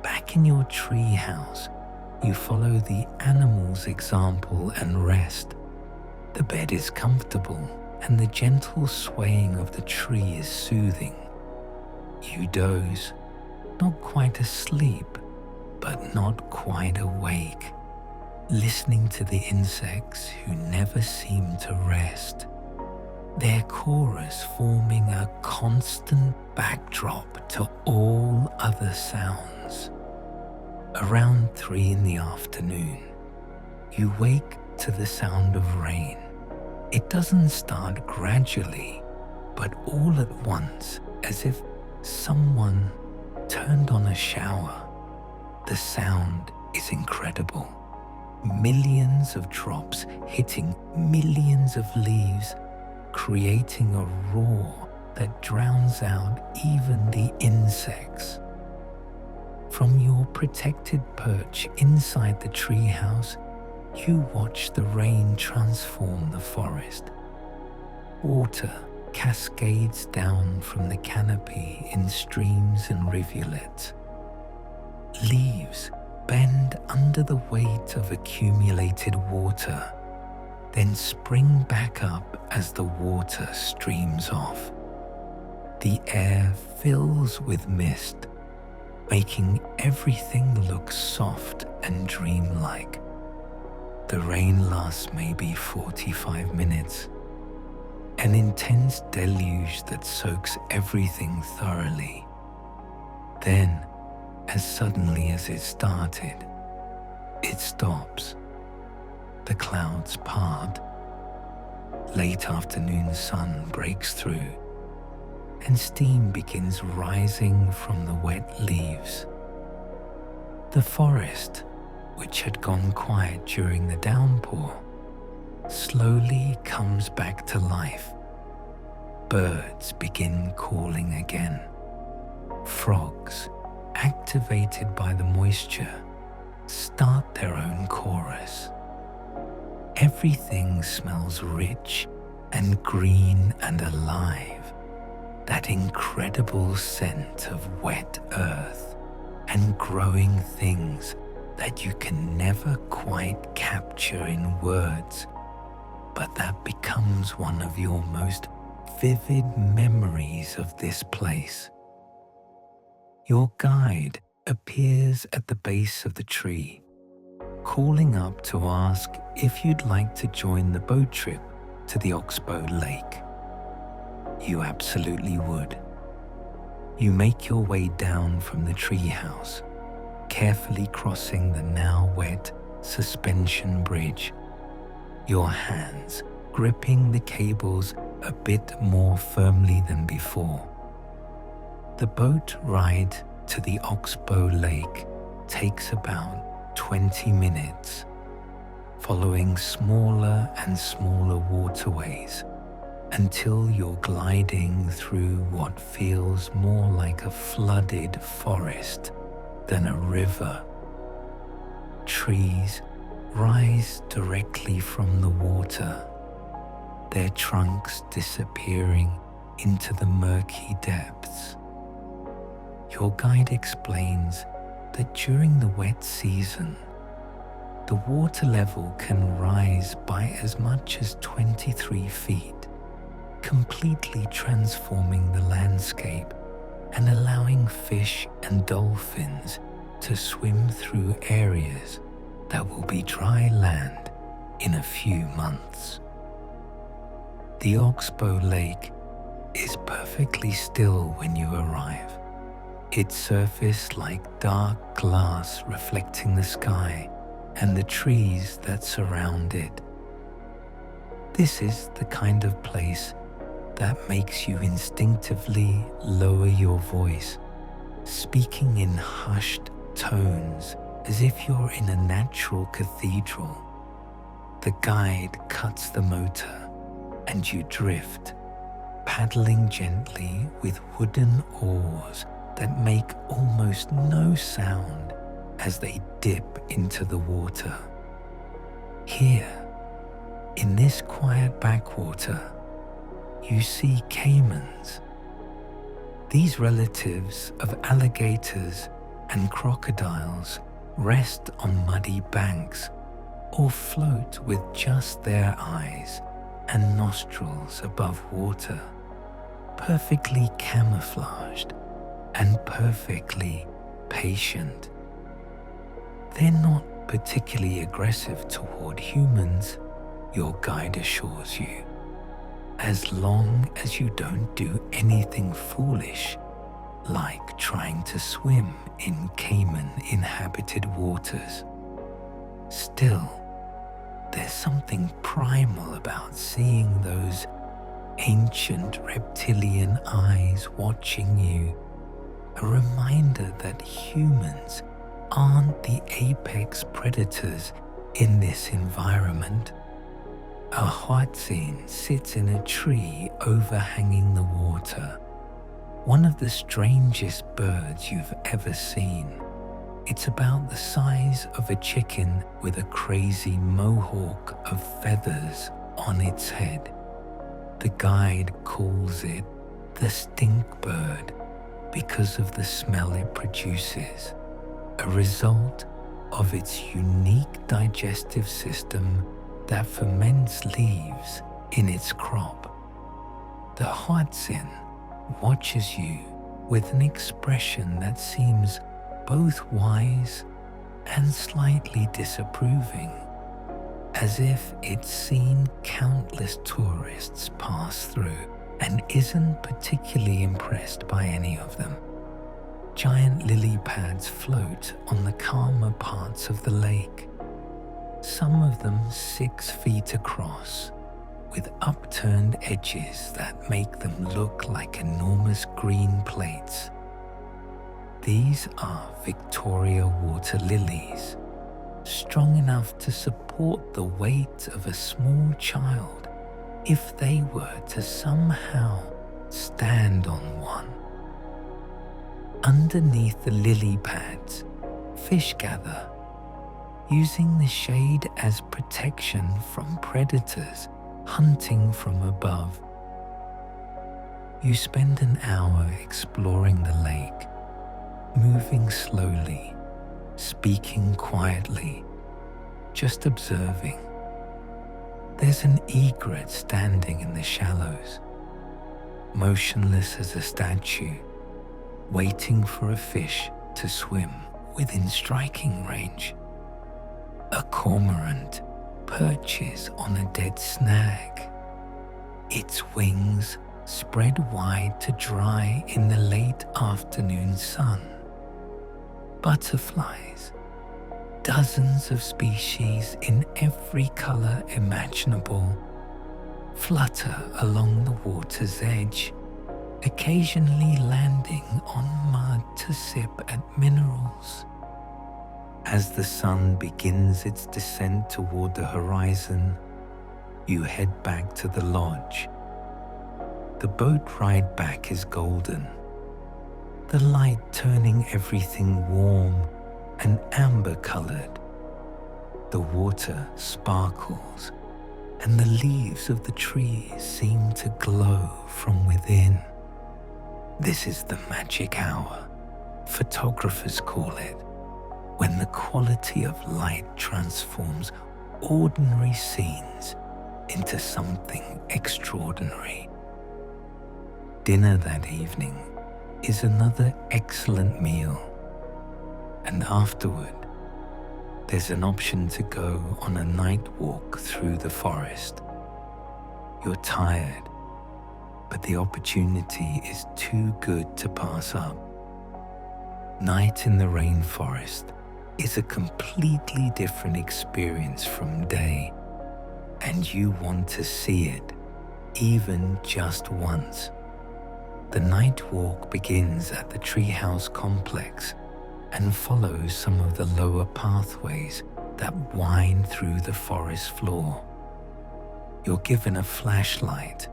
[SPEAKER 1] Back in your treehouse, you follow the animal's example and rest. The bed is comfortable and the gentle swaying of the tree is soothing. You doze, not quite asleep, but not quite awake, listening to the insects who never seem to rest, their chorus forming a constant backdrop to all other sounds. Around 3 in the afternoon, you wake to the sound of rain. It doesn't start gradually, but all at once, as if someone turned on a shower. The sound is incredible. Millions of drops hitting millions of leaves, creating a roar that drowns out even the insects. From your protected perch inside the treehouse, you watch the rain transform the forest. Water cascades down from the canopy in streams and rivulets. Leaves bend under the weight of accumulated water, then spring back up as the water streams off. The air fills with mist, making everything look soft and dreamlike. The rain lasts maybe 45 minutes, an intense deluge that soaks everything thoroughly. Then, as suddenly as it started, it stops. The clouds part. Late afternoon sun breaks through, and steam begins rising from the wet leaves. The forest, which had gone quiet during the downpour, slowly comes back to life. Birds begin calling again. Frogs, activated by the moisture, start their own chorus. Everything smells rich and green and alive, that incredible scent of wet earth and growing things that you can never quite capture in words, but that becomes one of your most vivid memories of this place. Your guide appears at the base of the tree, calling up to ask if you'd like to join the boat trip to the Oxbow Lake. You absolutely would. You make your way down from the treehouse, carefully crossing the now wet suspension bridge, your hands gripping the cables a bit more firmly than before. The boat ride to the Oxbow Lake takes about 20 minutes, following smaller and smaller waterways until you're gliding through what feels more like a flooded forest than a river. Trees rise directly from the water, their trunks disappearing into the murky depths. Your guide explains that during the wet season, the water level can rise by as much as 23 feet, completely transforming the landscape and allowing fish and dolphins to swim through areas that will be dry land in a few months. The Oxbow Lake is perfectly still when you arrive, its surface like dark glass reflecting the sky and the trees that surround it. This is the kind of place that makes you instinctively lower your voice, speaking in hushed tones as if you're in a natural cathedral. The guide cuts the motor and you drift, paddling gently with wooden oars that make almost no sound as they dip into the water. Here, in this quiet backwater, you see caimans. These relatives of alligators and crocodiles rest on muddy banks or float with just their eyes and nostrils above water, perfectly camouflaged and perfectly patient. They're not particularly aggressive toward humans, your guide assures you, as long as you don't do anything foolish, like trying to swim in caiman-inhabited waters. Still, there's something primal about seeing those ancient reptilian eyes watching you, a reminder that humans aren't the apex predators in this environment. A huatzin sits in a tree overhanging the water, one of the strangest birds you've ever seen. It's about the size of a chicken with a crazy mohawk of feathers on its head. The guide calls it the stink bird because of the smell it produces, a result of its unique digestive system that ferments leaves in its crop. The huatzin watches you with an expression that seems both wise and slightly disapproving, as if it's seen countless tourists pass through and isn't particularly impressed by any of them. Giant lily pads float on the calmer parts of the lake, some of them 6 feet across, with upturned edges that make them look like enormous green plates. These are Victoria water lilies, strong enough to support the weight of a small child if they were to somehow stand on one. Underneath the lily pads, fish gather, using the shade as protection from predators hunting from above. You spend an hour exploring the lake, moving slowly, speaking quietly, just observing. There's an egret standing in the shallows, motionless as a statue, waiting for a fish to swim within striking range. A cormorant perches on a dead snag, its wings spread wide to dry in the late afternoon sun. Butterflies, dozens of species in every color imaginable, flutter along the water's edge, occasionally landing on mud to sip at minerals. As the sun begins its descent toward the horizon, you head back to the lodge. The boat ride back is golden, the light turning everything warm and amber-colored. The water sparkles, and the leaves of the trees seem to glow from within. This is the magic hour, photographers call it, when the quality of light transforms ordinary scenes into something extraordinary. Dinner that evening is another excellent meal, and afterward, there's an option to go on a night walk through the forest. You're tired, but the opportunity is too good to pass up. Night in the rainforest is a completely different experience from day, and you want to see it, even just once. The night walk begins at the Treehouse complex and follows some of the lower pathways that wind through the forest floor. You're given a flashlight,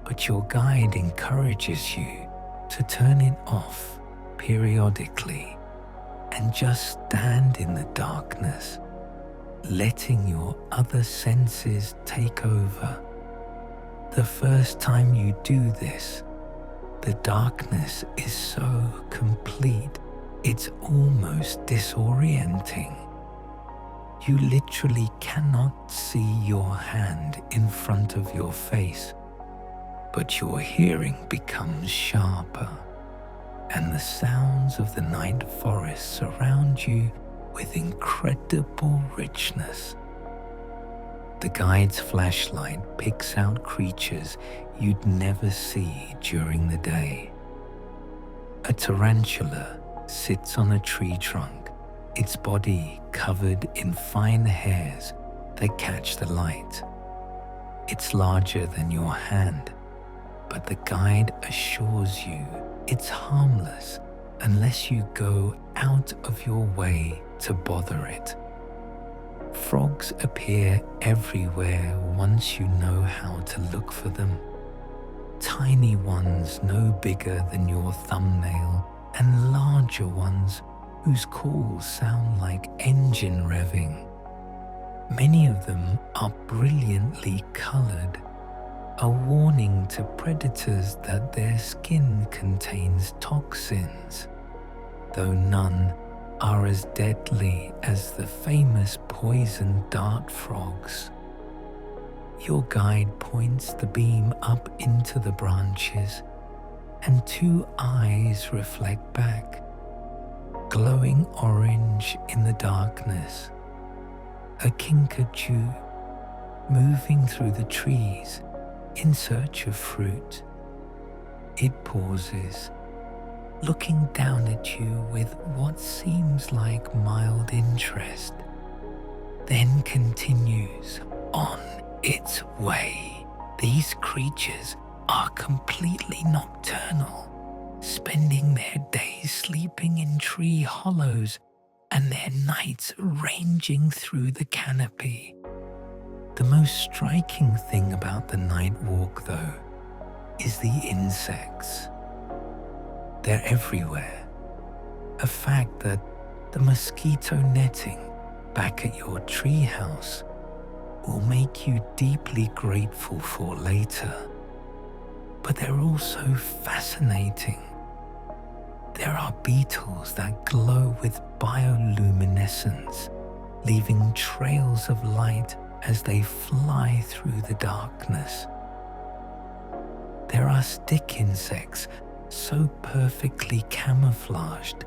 [SPEAKER 1] but your guide encourages you to turn it off periodically and just stand in the darkness, letting your other senses take over. The first time you do this, the darkness is so complete, it's almost disorienting. You literally cannot see your hand in front of your face, but your hearing becomes sharper, and the sounds of the night forest surround you with incredible richness. The guide's flashlight picks out creatures you'd never see during the day. A tarantula sits on a tree trunk, its body covered in fine hairs that catch the light. It's larger than your hand, but the guide assures you it's harmless unless you go out of your way to bother it. Frogs appear everywhere once you know how to look for them. Tiny ones no bigger than your thumbnail, and larger ones whose calls sound like engine revving. Many of them are brilliantly colored, a warning to predators that their skin contains toxins, though none are as deadly as the famous poison dart frogs. Your guide points the beam up into the branches, and two eyes reflect back, glowing orange in the darkness. A kinkajou moving through the trees in search of fruit. It pauses, looking down at you with what seems like mild interest, then continues on its way. These creatures are completely nocturnal, spending their days sleeping in tree hollows and their nights ranging through the canopy. The most striking thing about the night walk, though, is the insects. They're everywhere, a fact that the mosquito netting back at your treehouse will make you deeply grateful for later. But they're also fascinating. There are beetles that glow with bioluminescence, leaving trails of light as they fly through the darkness. There are stick insects so perfectly camouflaged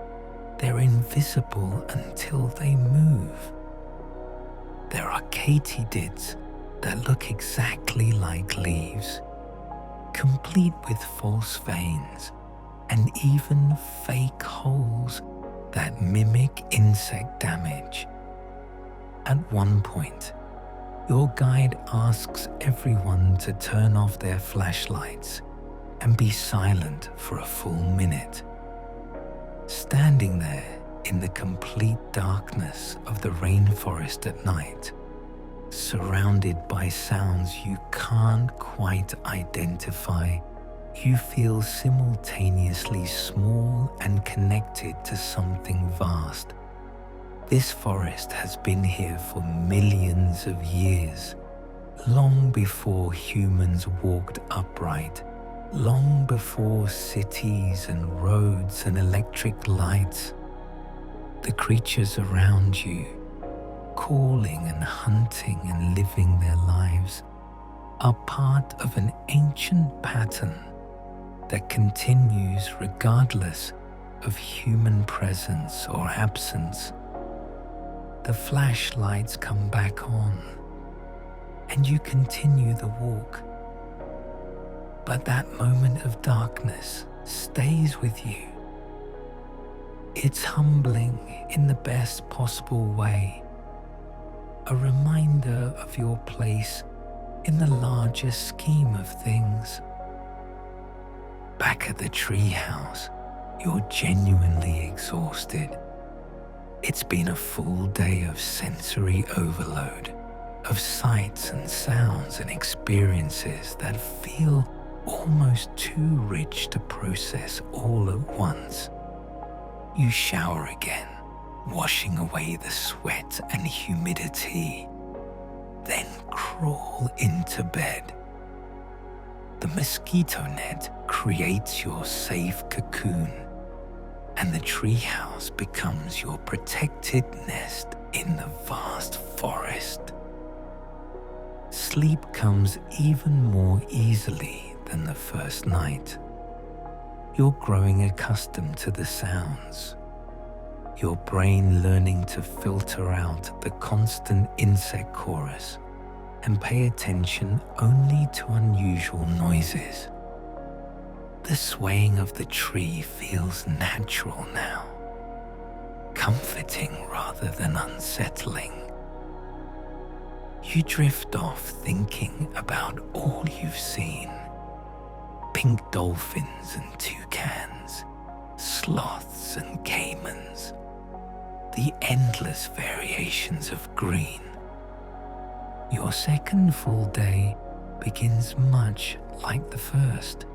[SPEAKER 1] they're invisible until they move. There are katydids that look exactly like leaves, complete with false veins and even fake holes that mimic insect damage. At one point, your guide asks everyone to turn off their flashlights and be silent for a full minute. Standing there in the complete darkness of the rainforest at night, surrounded by sounds you can't quite identify, you feel simultaneously small and connected to something vast. This forest has been here for millions of years, long before humans walked upright, long before cities and roads and electric lights. The creatures around you, calling and hunting and living their lives, are part of an ancient pattern that continues regardless of human presence or absence. The flashlights come back on, and you continue the walk. But that moment of darkness stays with you. It's humbling in the best possible way, a reminder of your place in the larger scheme of things. Back at the treehouse, you're genuinely exhausted. It's been a full day of sensory overload, of sights and sounds and experiences that feel almost too rich to process all at once. You shower again, washing away the sweat and humidity, then crawl into bed. The mosquito net creates your safe cocoon, and the treehouse becomes your protected nest in the vast forest. Sleep comes even more easily than the first night. You're growing accustomed to the sounds, your brain learning to filter out the constant insect chorus and pay attention only to unusual noises. The swaying of the tree feels natural now, comforting rather than unsettling. You drift off thinking about all you've seen: pink dolphins and toucans, sloths and caimans, the endless variations of green. Your second full day begins much like the first,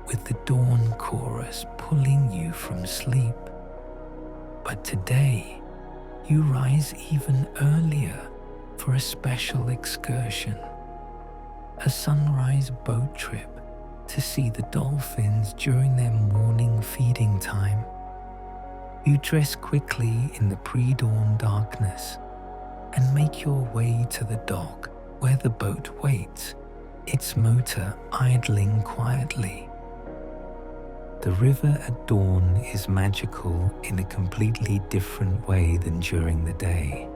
[SPEAKER 1] with the dawn chorus pulling you from sleep. But today, you rise even earlier for a special excursion, a sunrise boat trip to see the dolphins during their morning feeding time. You dress quickly in the pre-dawn darkness and make your way to the dock where the boat waits, its motor idling quietly. The river at dawn is magical in a completely different way than during the day.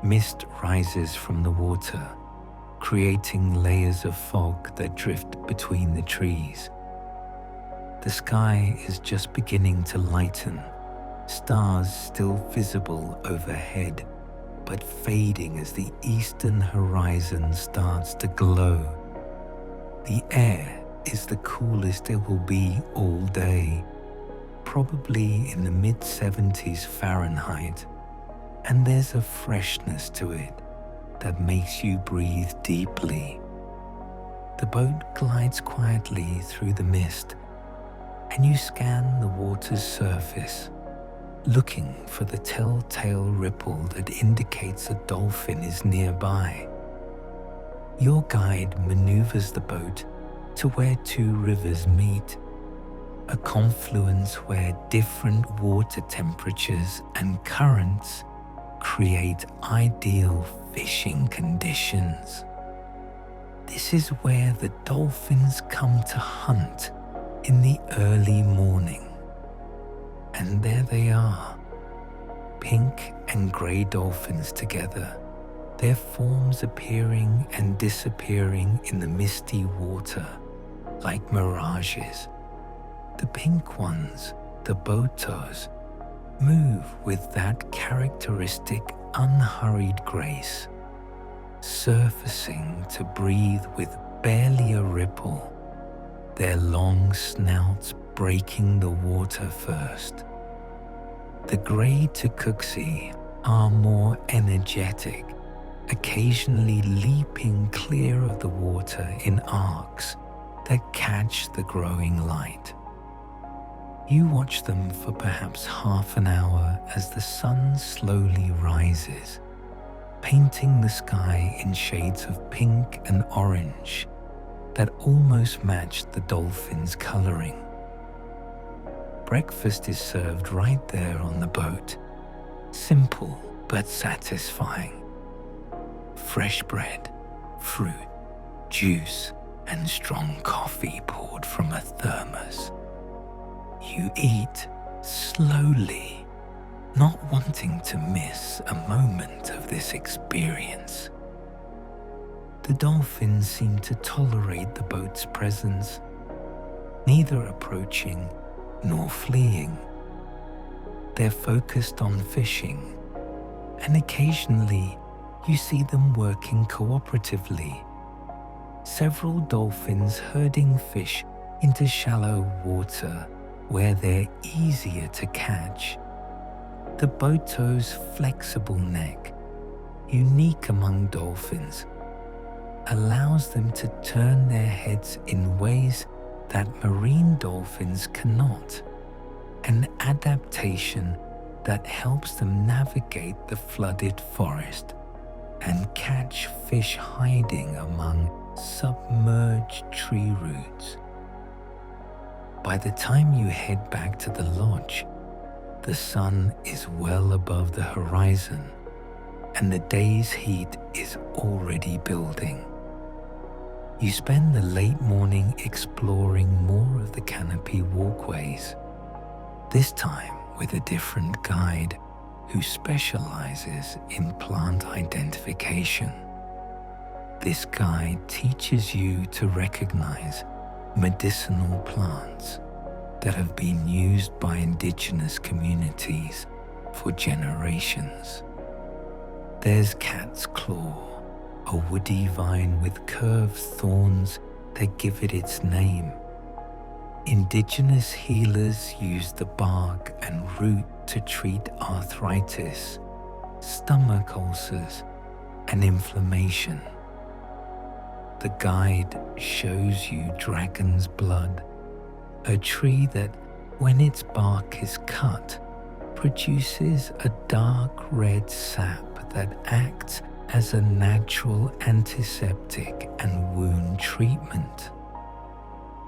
[SPEAKER 1] Mist rises from the water, creating layers of fog that drift between the trees. The sky is just beginning to lighten, stars still visible overhead, but fading as the eastern horizon starts to glow. The air is the coolest it will be all day, probably in the mid-70s Fahrenheit, and there's a freshness to it that makes you breathe deeply. The boat glides quietly through the mist, and you scan the water's surface, looking for the telltale ripple that indicates a dolphin is nearby. Your guide maneuvers the boat to where two rivers meet, a confluence where different water temperatures and currents create ideal fishing conditions. This is where the dolphins come to hunt in the early morning. And there they are, pink and grey dolphins together, their forms appearing and disappearing in the misty water like mirages. The pink ones, the botos, move with that characteristic unhurried grace, surfacing to breathe with barely a ripple, their long snouts breaking the water first. The grey Tucuxi are more energetic, occasionally leaping clear of the water in arcs that catch the growing light. You watch them for perhaps half an hour as the sun slowly rises, painting the sky in shades of pink and orange that almost match the dolphins' coloring. Breakfast is served right there on the boat, simple but satisfying. Fresh bread, fruit, juice, and strong coffee poured from a thermos. You eat slowly, not wanting to miss a moment of this experience. The dolphins seem to tolerate the boat's presence, neither approaching nor fleeing. They're focused on fishing, and occasionally you see them working cooperatively. Several dolphins herding fish into shallow water where they're easier to catch. The boto's flexible neck, unique among dolphins, allows them to turn their heads in ways that marine dolphins cannot, an adaptation that helps them navigate the flooded forest and catch fish hiding among submerged tree roots. By the time you head back to the lodge, the sun is well above the horizon and the day's heat is already building. You spend the late morning exploring more of the canopy walkways, this time with a different guide who specializes in plant identification. This guide teaches you to recognize medicinal plants that have been used by indigenous communities for generations. There's cat's claw, a woody vine with curved thorns that give it its name. Indigenous healers use the bark and root to treat arthritis, stomach ulcers, and inflammation. The guide shows you dragon's blood, a tree that, when its bark is cut, produces a dark red sap that acts as a natural antiseptic and wound treatment.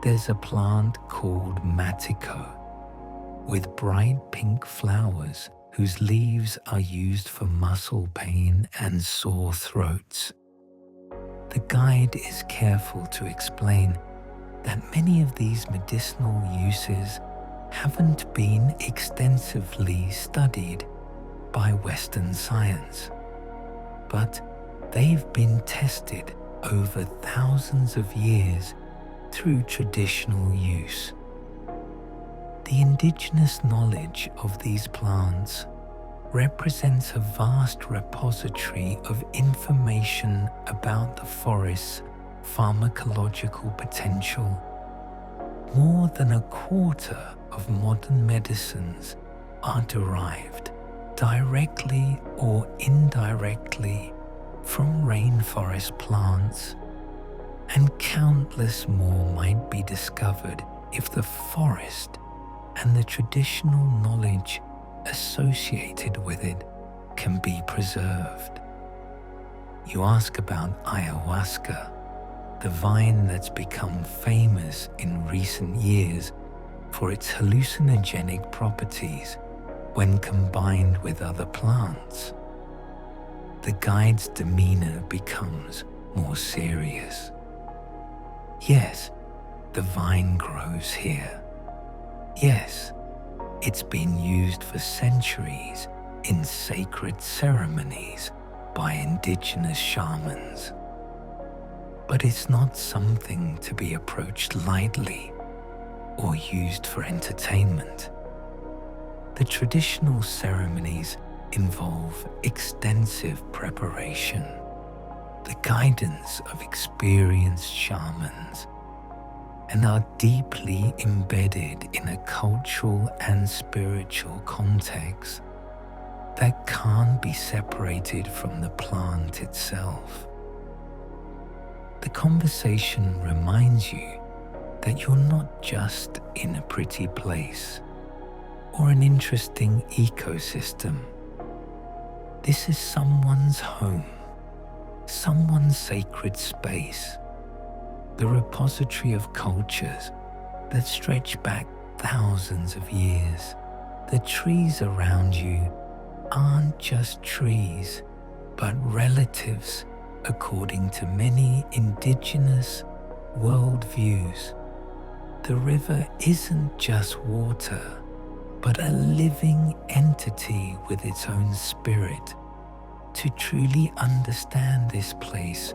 [SPEAKER 1] There's a plant called matico, with bright pink flowers whose leaves are used for muscle pain and sore throats. The guide is careful to explain that many of these medicinal uses haven't been extensively studied by Western science, but they've been tested over thousands of years through traditional use. The indigenous knowledge of these plants represents a vast repository of information about the forest's pharmacological potential, more than a quarter of modern medicines are derived directly or indirectly from rainforest plants, and countless more might be discovered if the forest and the traditional knowledge associated with it can be preserved. You ask about ayahuasca, the vine that's become famous in recent years for its hallucinogenic properties when combined with other plants. The guide's demeanor becomes more serious. Yes, the vine grows here. Yes, it's been used for centuries in sacred ceremonies by indigenous shamans. But it's not something to be approached lightly or used for entertainment. The traditional ceremonies involve extensive preparation, the guidance of experienced shamans, and are deeply embedded in a cultural and spiritual context that can't be separated from the plant itself. The conversation reminds you that you're not just in a pretty place or an interesting ecosystem. This is someone's home, someone's sacred space, the repository of cultures that stretch back thousands of years. The trees around you aren't just trees, but relatives according to many indigenous worldviews. The river isn't just water, but a living entity with its own spirit. To truly understand this place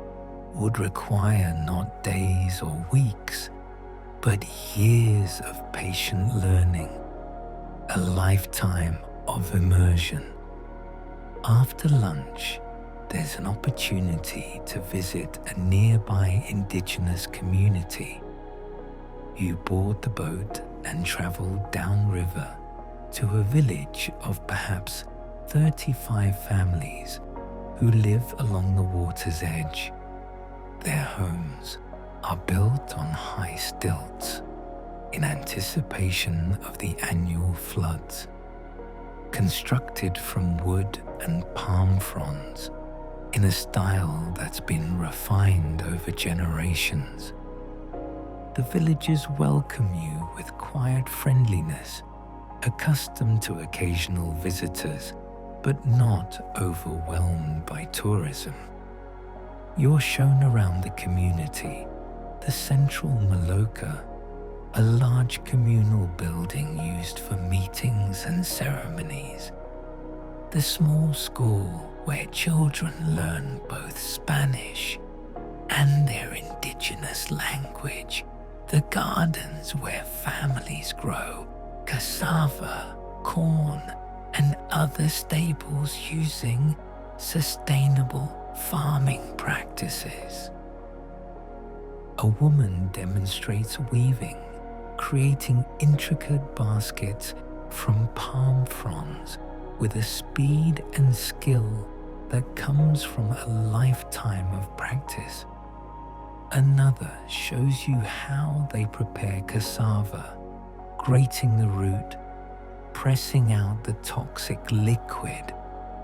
[SPEAKER 1] would require not days or weeks, but years of patient learning, a lifetime of immersion. After lunch, there's an opportunity to visit a nearby indigenous community. You board the boat and travel downriver to a village of perhaps 35 families who live along the water's edge. Their homes are built on high stilts in anticipation of the annual floods. Constructed from wood and palm fronds in a style that's been refined over generations. The villagers welcome you with quiet friendliness, accustomed to occasional visitors, but not overwhelmed by tourism. You're shown around the community, the central Maloka, a large communal building used for meetings and ceremonies, the small school where children learn both Spanish and their indigenous language, the gardens where families grow cassava, corn, and other staples using sustainable farming practices. A woman demonstrates weaving, creating intricate baskets from palm fronds with a speed and skill that comes from a lifetime of practice. Another shows you how they prepare cassava, grating the root, pressing out the toxic liquid,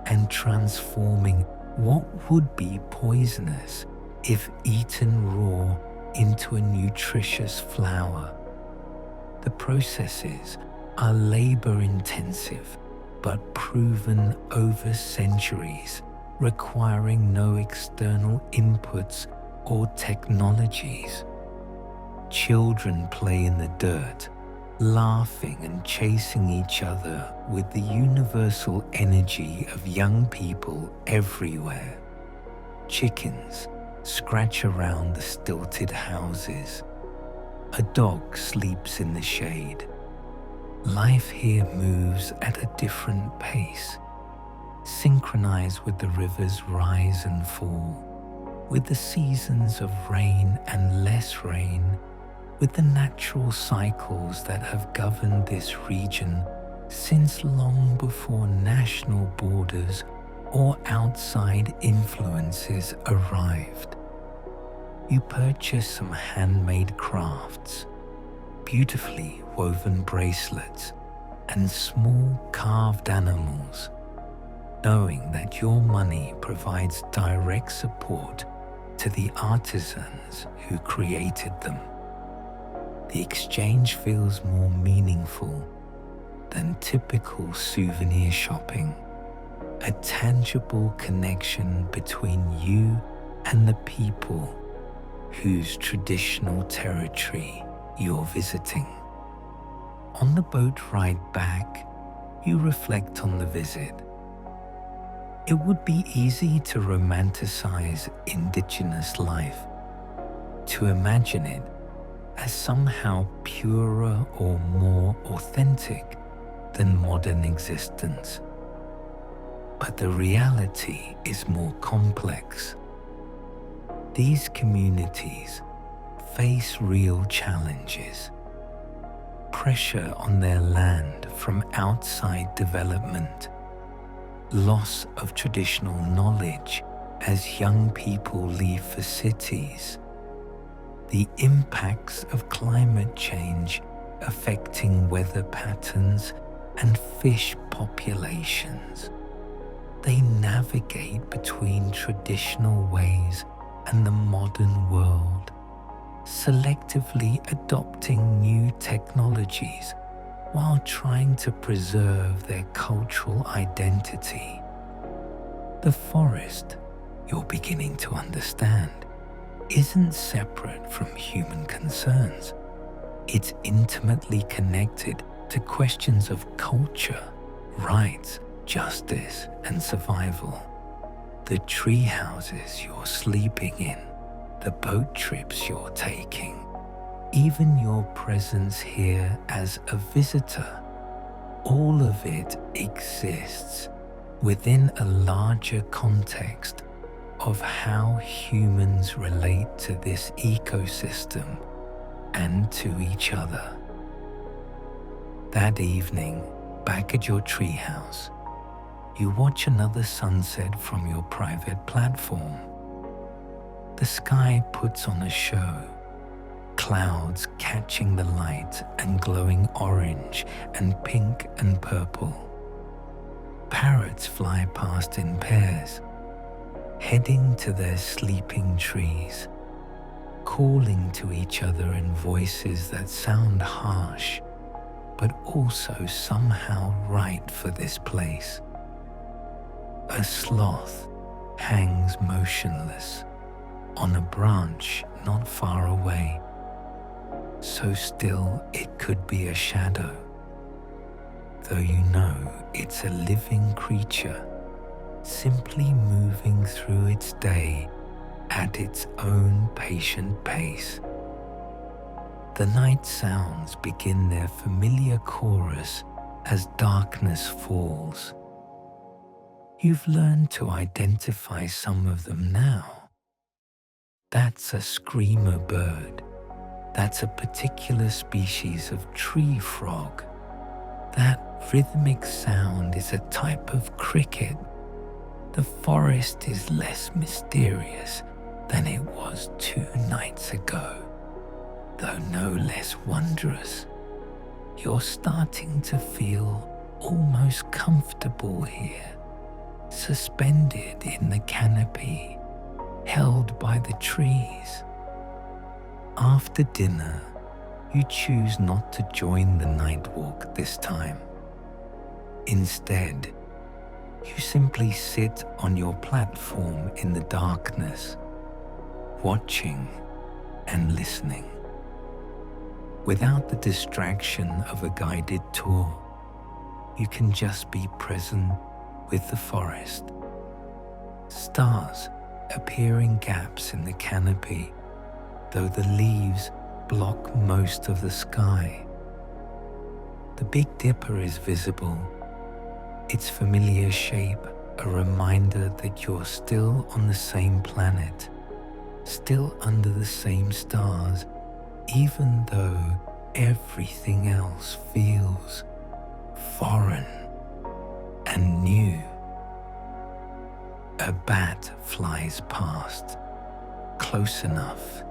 [SPEAKER 1] and transforming what would be poisonous if eaten raw into a nutritious flour. The processes are labor-intensive but proven over centuries, requiring no external inputs or technologies. Children play in the dirt, laughing and chasing each other with the universal energy of young people everywhere. Chickens scratch around the stilted houses. A dog sleeps in the shade. Life here moves at a different pace, synchronized with the river's rise and fall, with the seasons of rain and less rain, with the natural cycles that have governed this region since long before national borders or outside influences arrived. You purchase some handmade crafts, beautifully woven bracelets, and small carved animals, knowing that your money provides direct support to the artisans who created them. The exchange feels more meaningful than typical souvenir shopping, a tangible connection between you and the people whose traditional territory you're visiting. On the boat ride back, you reflect on the visit. It would be easy to romanticize indigenous life, to imagine it as somehow purer or more authentic than modern existence. But the reality is more complex. These communities face real challenges. Pressure on their land from outside development, loss of traditional knowledge as young people leave for cities, the impacts of climate change affecting weather patterns and fish populations. They navigate between traditional ways and the modern world, selectively adopting new technologies while trying to preserve their cultural identity. The forest, you're beginning to understand, isn't separate from human concerns. It's intimately connected to questions of culture, rights, justice, and survival. The tree houses you're sleeping in, the boat trips you're taking, even your presence here as a visitor, all of it exists within a larger context of how humans relate to this ecosystem and to each other. That evening, back at your treehouse, you watch another sunset from your private platform. The sky puts on a show, clouds catching the light and glowing orange and pink and purple. Parrots fly past in pairs, heading to their sleeping trees, calling to each other in voices that sound harsh, but also somehow right for this place. A sloth hangs motionless on a branch not far away, so still it could be a shadow, though you know it's a living creature, simply moving through its day at its own patient pace. The night sounds begin their familiar chorus as darkness falls. You've learned to identify some of them now. That's a screamer bird. That's a particular species of tree frog. That rhythmic sound is a type of cricket. The forest is less mysterious than it was 2 nights ago, though no less wondrous. You're starting to feel almost comfortable here, suspended in the canopy, held by the trees. After dinner, you choose not to join the night walk this time. Instead, you simply sit on your platform in the darkness, watching and listening. Without the distraction of a guided tour, you can just be present with the forest. Stars appear in gaps in the canopy, though the leaves block most of the sky. The Big Dipper is visible, its familiar shape a reminder that you're still on the same planet, still under the same stars, even though everything else feels foreign and new. A bat flies past, close enough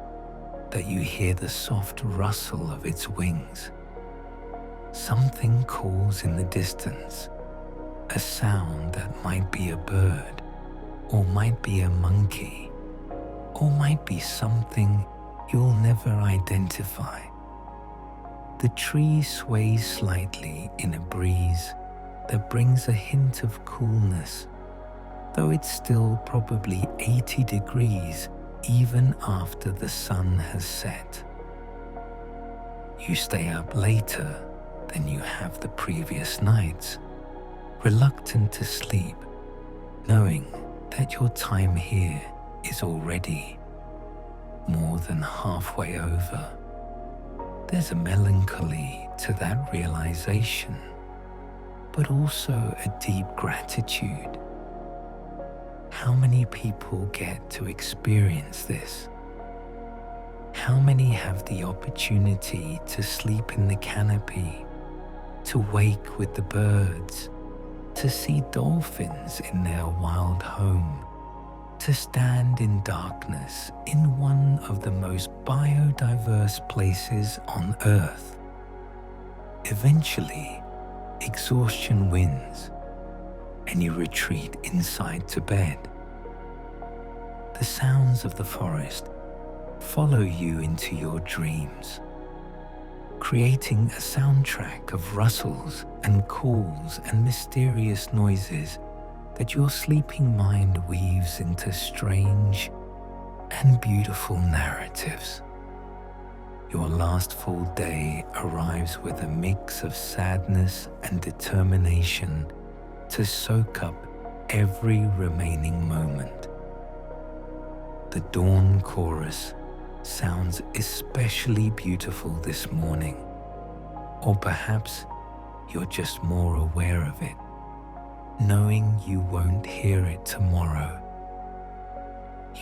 [SPEAKER 1] that you hear the soft rustle of its wings. Something calls in the distance, a sound that might be a bird, or might be a monkey, or might be something you'll never identify. The tree sways slightly in a breeze that brings a hint of coolness, though it's still probably 80 degrees even after the sun has set. You stay up later than you have the previous nights, reluctant to sleep, knowing that your time here is already more than halfway over. There's a melancholy to that realization, but also a deep gratitude. How many people get to experience this? How many have the opportunity to sleep in the canopy, to wake with the birds, to see dolphins in their wild home, to stand in darkness in one of the most biodiverse places on Earth? Eventually, exhaustion wins, and you retreat inside to bed. The sounds of the forest follow you into your dreams, creating a soundtrack of rustles and calls and mysterious noises that your sleeping mind weaves into strange and beautiful narratives. Your last full day arrives with a mix of sadness and determination to soak up every remaining moment. The dawn chorus sounds especially beautiful this morning, or perhaps you're just more aware of it, knowing you won't hear it tomorrow.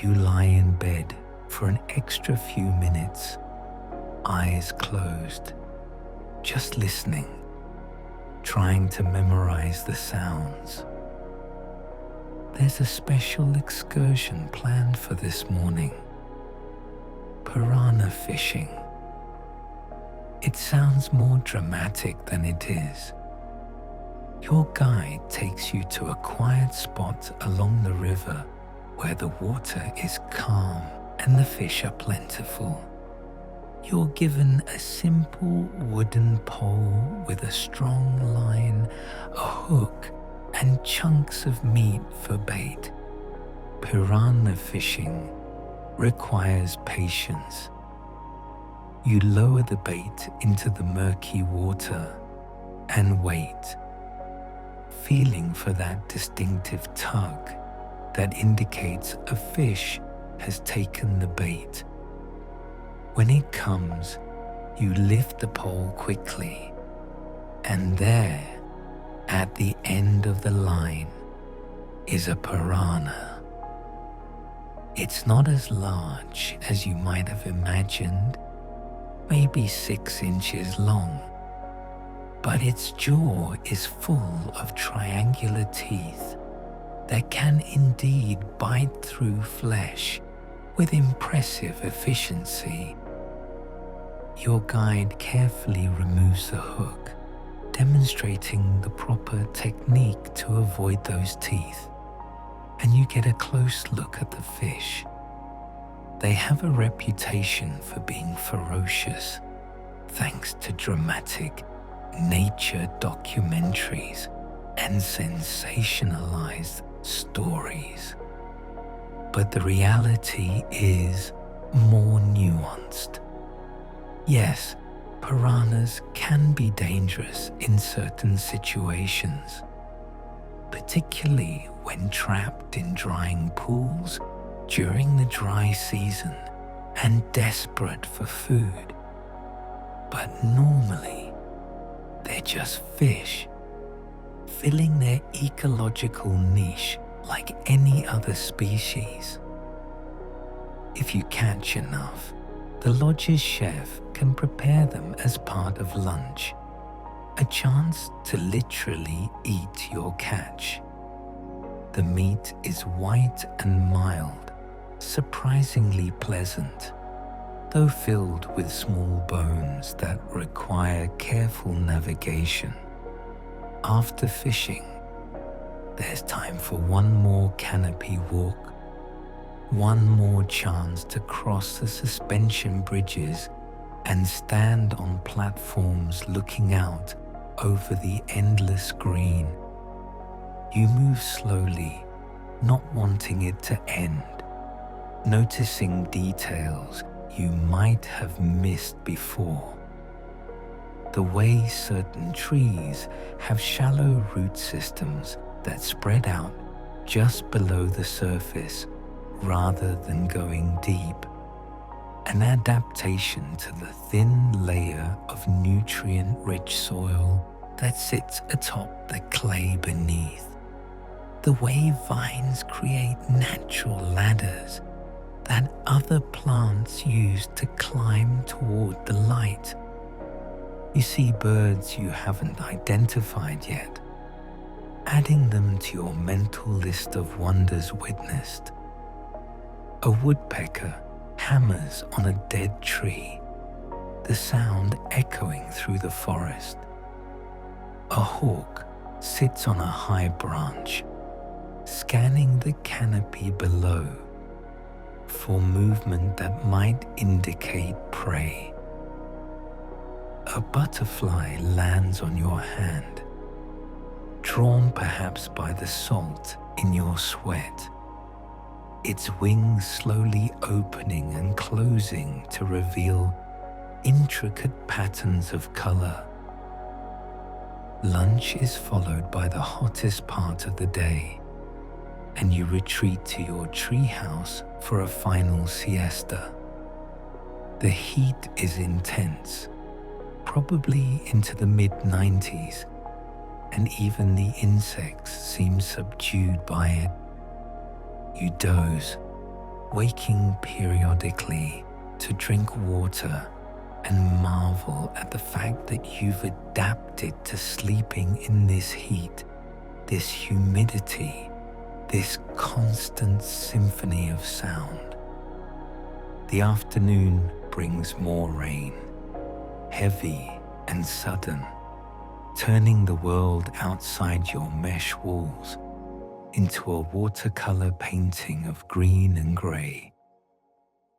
[SPEAKER 1] You lie in bed for an extra few minutes, eyes closed, just listening, trying to memorize the sounds. There's a special excursion planned for this morning. Piranha fishing. It sounds more dramatic than it is. Your guide takes you to a quiet spot along the river where the water is calm and the fish are plentiful. You're given a simple wooden pole with a strong line, a hook, and chunks of meat for bait. Piranha fishing requires patience. You lower the bait into the murky water and wait, feeling for that distinctive tug that indicates a fish has taken the bait. When it comes, you lift the pole quickly, and there, at the end of the line, is a piranha. It's not as large as you might have imagined, maybe 6 inches long, but its jaw is full of triangular teeth that can indeed bite through flesh with impressive efficiency. Your guide carefully removes the hook, demonstrating the proper technique to avoid those teeth, and you get a close look at the fish. They have a reputation for being ferocious, thanks to dramatic nature documentaries and sensationalized stories. But the reality is more nuanced. Yes, piranhas can be dangerous in certain situations, particularly when trapped in drying pools during the dry season and desperate for food. But normally, they're just fish, filling their ecological niche like any other species. If you catch enough, the lodge's chef can prepare them as part of lunch, a chance to literally eat your catch. The meat is white and mild, surprisingly pleasant, though filled with small bones that require careful navigation. After fishing, there's time for one more canopy walk, one more chance to cross the suspension bridges and stand on platforms looking out over the endless green. You move slowly, not wanting it to end, noticing details you might have missed before. The way certain trees have shallow root systems that spread out just below the surface rather than going deep. An adaptation to the thin layer of nutrient-rich soil that sits atop the clay beneath. The way vines create natural ladders that other plants use to climb toward the light. You see birds you haven't identified yet, adding them to your mental list of wonders witnessed. A woodpecker hammers on a dead tree, the sound echoing through the forest. A hawk sits on a high branch, scanning the canopy below for movement that might indicate prey. A butterfly lands on your hand, drawn perhaps by the salt in your sweat, its wings slowly opening and closing to reveal intricate patterns of color. Lunch is followed by the hottest part of the day, and you retreat to your treehouse for a final siesta. The heat is intense, probably into the mid-90s, and even the insects seem subdued by it. You doze, waking periodically to drink water and marvel at the fact that you've adapted to sleeping in this heat, this humidity, this constant symphony of sound. The afternoon brings more rain, heavy and sudden, turning the world outside your mesh walls into a watercolor painting of green and gray.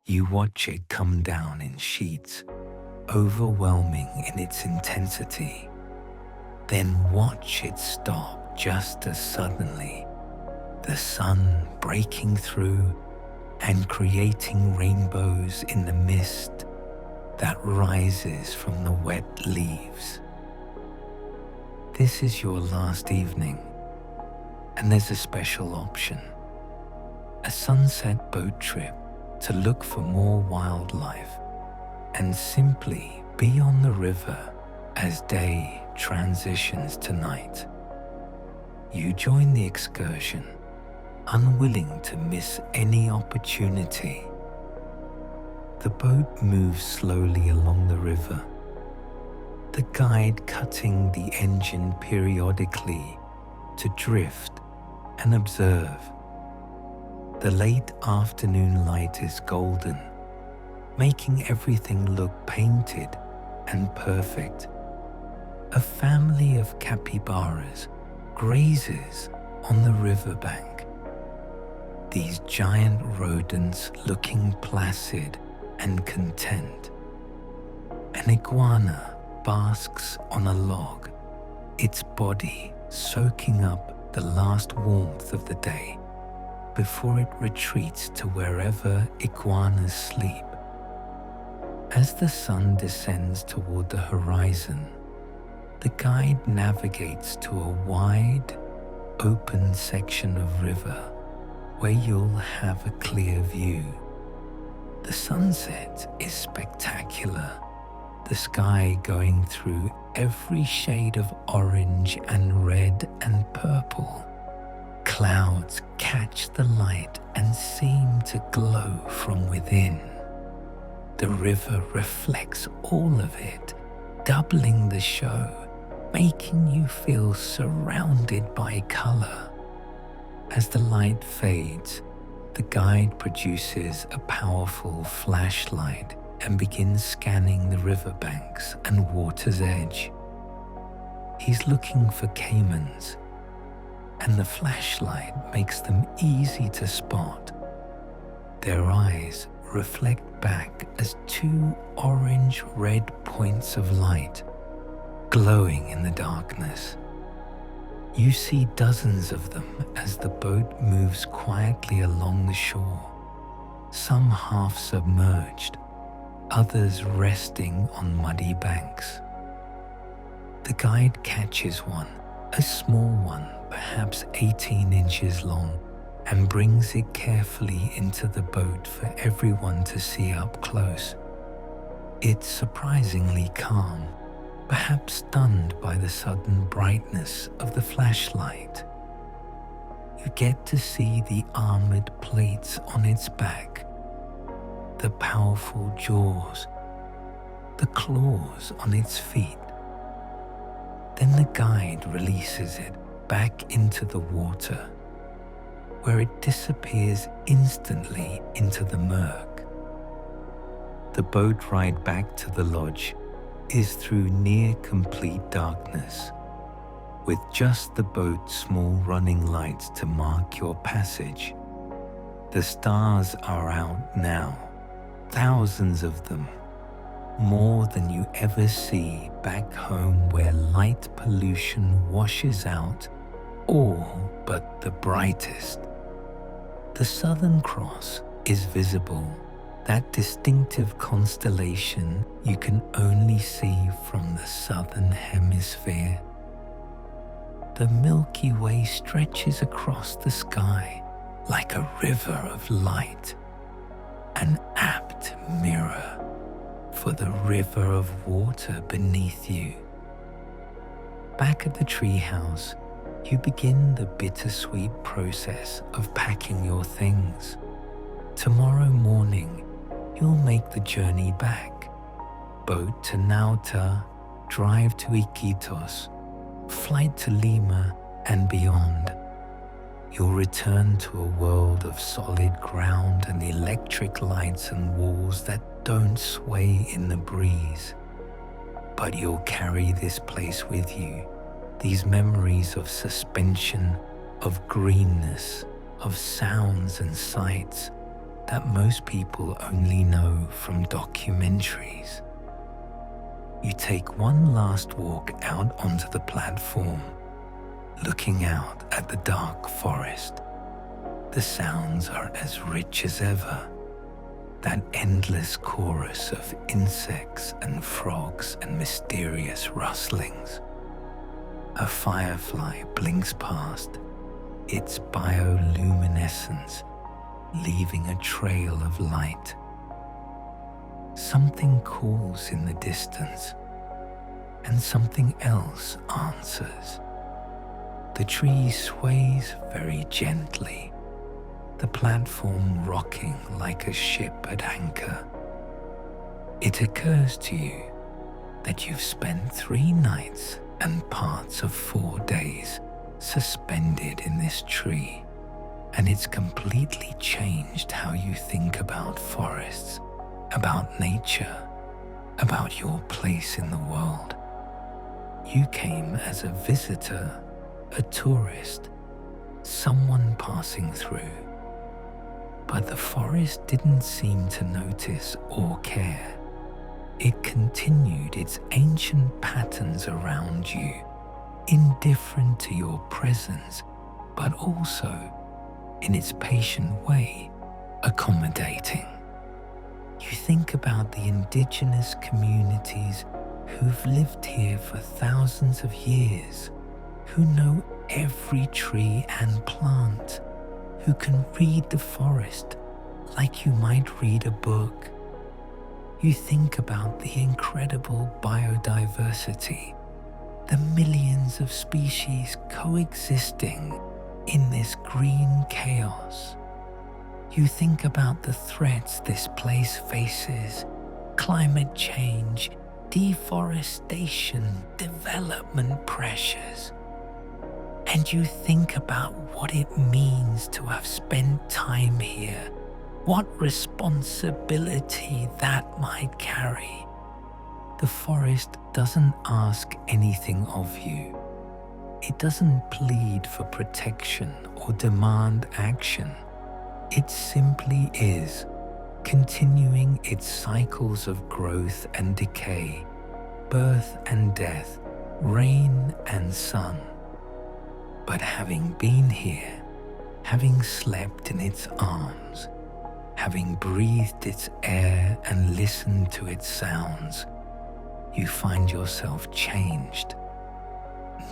[SPEAKER 1] You watch it come down in sheets, overwhelming in its intensity, then watch it stop just as suddenly, the sun breaking through and creating rainbows in the mist that rises from the wet leaves. This is your last evening, and there's a special option, a sunset boat trip to look for more wildlife and simply be on the river as day transitions to night. You join the excursion, unwilling to miss any opportunity. The boat moves slowly along the river, the guide cutting the engine periodically to drift and observe. The late afternoon light is golden, making everything look painted and perfect. A family of capybaras grazes on the riverbank, these giant rodents looking placid and content. An iguana basks on a log, its body soaking up the last warmth of the day before it retreats to wherever iguanas sleep. As the sun descends toward the horizon, the guide navigates to a wide, open section of river where you'll have a clear view. The sunset is spectacular, the sky going through every shade of orange and red and purple. Clouds catch the light and seem to glow from within. The river reflects all of it, doubling the show, making you feel surrounded by color. As the light fades, the guide produces a powerful flashlight and begins scanning the riverbanks and water's edge. He's looking for caimans, and the flashlight makes them easy to spot. Their eyes reflect back as two orange-red points of light, glowing in the darkness. You see dozens of them as the boat moves quietly along the shore, some half submerged, others resting on muddy banks. The guide catches one, a small one, perhaps 18 inches long, and brings it carefully into the boat for everyone to see up close. It's surprisingly calm, perhaps stunned by the sudden brightness of the flashlight. You get to see the armored plates on its back, the powerful jaws, the claws on its feet. Then the guide releases it back into the water, where it disappears instantly into the murk. The boat ride back to the lodge is through near complete darkness, with just the boat's small running lights to mark your passage. The stars are out now, thousands of them, more than you ever see back home where light pollution washes out all but the brightest. The Southern Cross is visible, that distinctive constellation you can only see from the southern hemisphere. The Milky Way stretches across the sky like a river of light, an apt mirror for the river of water beneath you. Back at the treehouse, you begin the bittersweet process of packing your things. Tomorrow morning, you'll make the journey back. Boat to Nauta, drive to Iquitos, flight to Lima and beyond. You'll return to a world of solid ground and electric lights and walls that don't sway in the breeze. But you'll carry this place with you, these memories of suspension, of greenness, of sounds and sights that most people only know from documentaries. You take one last walk out onto the platform, looking out at the dark forest. The sounds are as rich as ever, that endless chorus of insects and frogs and mysterious rustlings. A firefly blinks past, its bioluminescence leaving a trail of light. Something calls in the distance, and something else answers. The tree sways very gently, the platform rocking like a ship at anchor. It occurs to you that you've spent 3 nights and parts of 4 days suspended in this tree, and it's completely changed how you think about forests, about nature, about your place in the world. You came as a visitor, a tourist, someone passing through. But the forest didn't seem to notice or care. It continued its ancient patterns around you, indifferent to your presence, but also, in its patient way, accommodating. You think about the indigenous communities who've lived here for thousands of years, who know every tree and plant, who can read the forest like you might read a book. You think about the incredible biodiversity, the millions of species coexisting in this green chaos. You think about the threats this place faces, climate change, deforestation, development pressures. And you think about what it means to have spent time here, what responsibility that might carry. The forest doesn't ask anything of you. It doesn't plead for protection or demand action. It simply is, continuing its cycles of growth and decay, birth and death, rain and sun. But having been here, having slept in its arms, having breathed its air and listened to its sounds, you find yourself changed.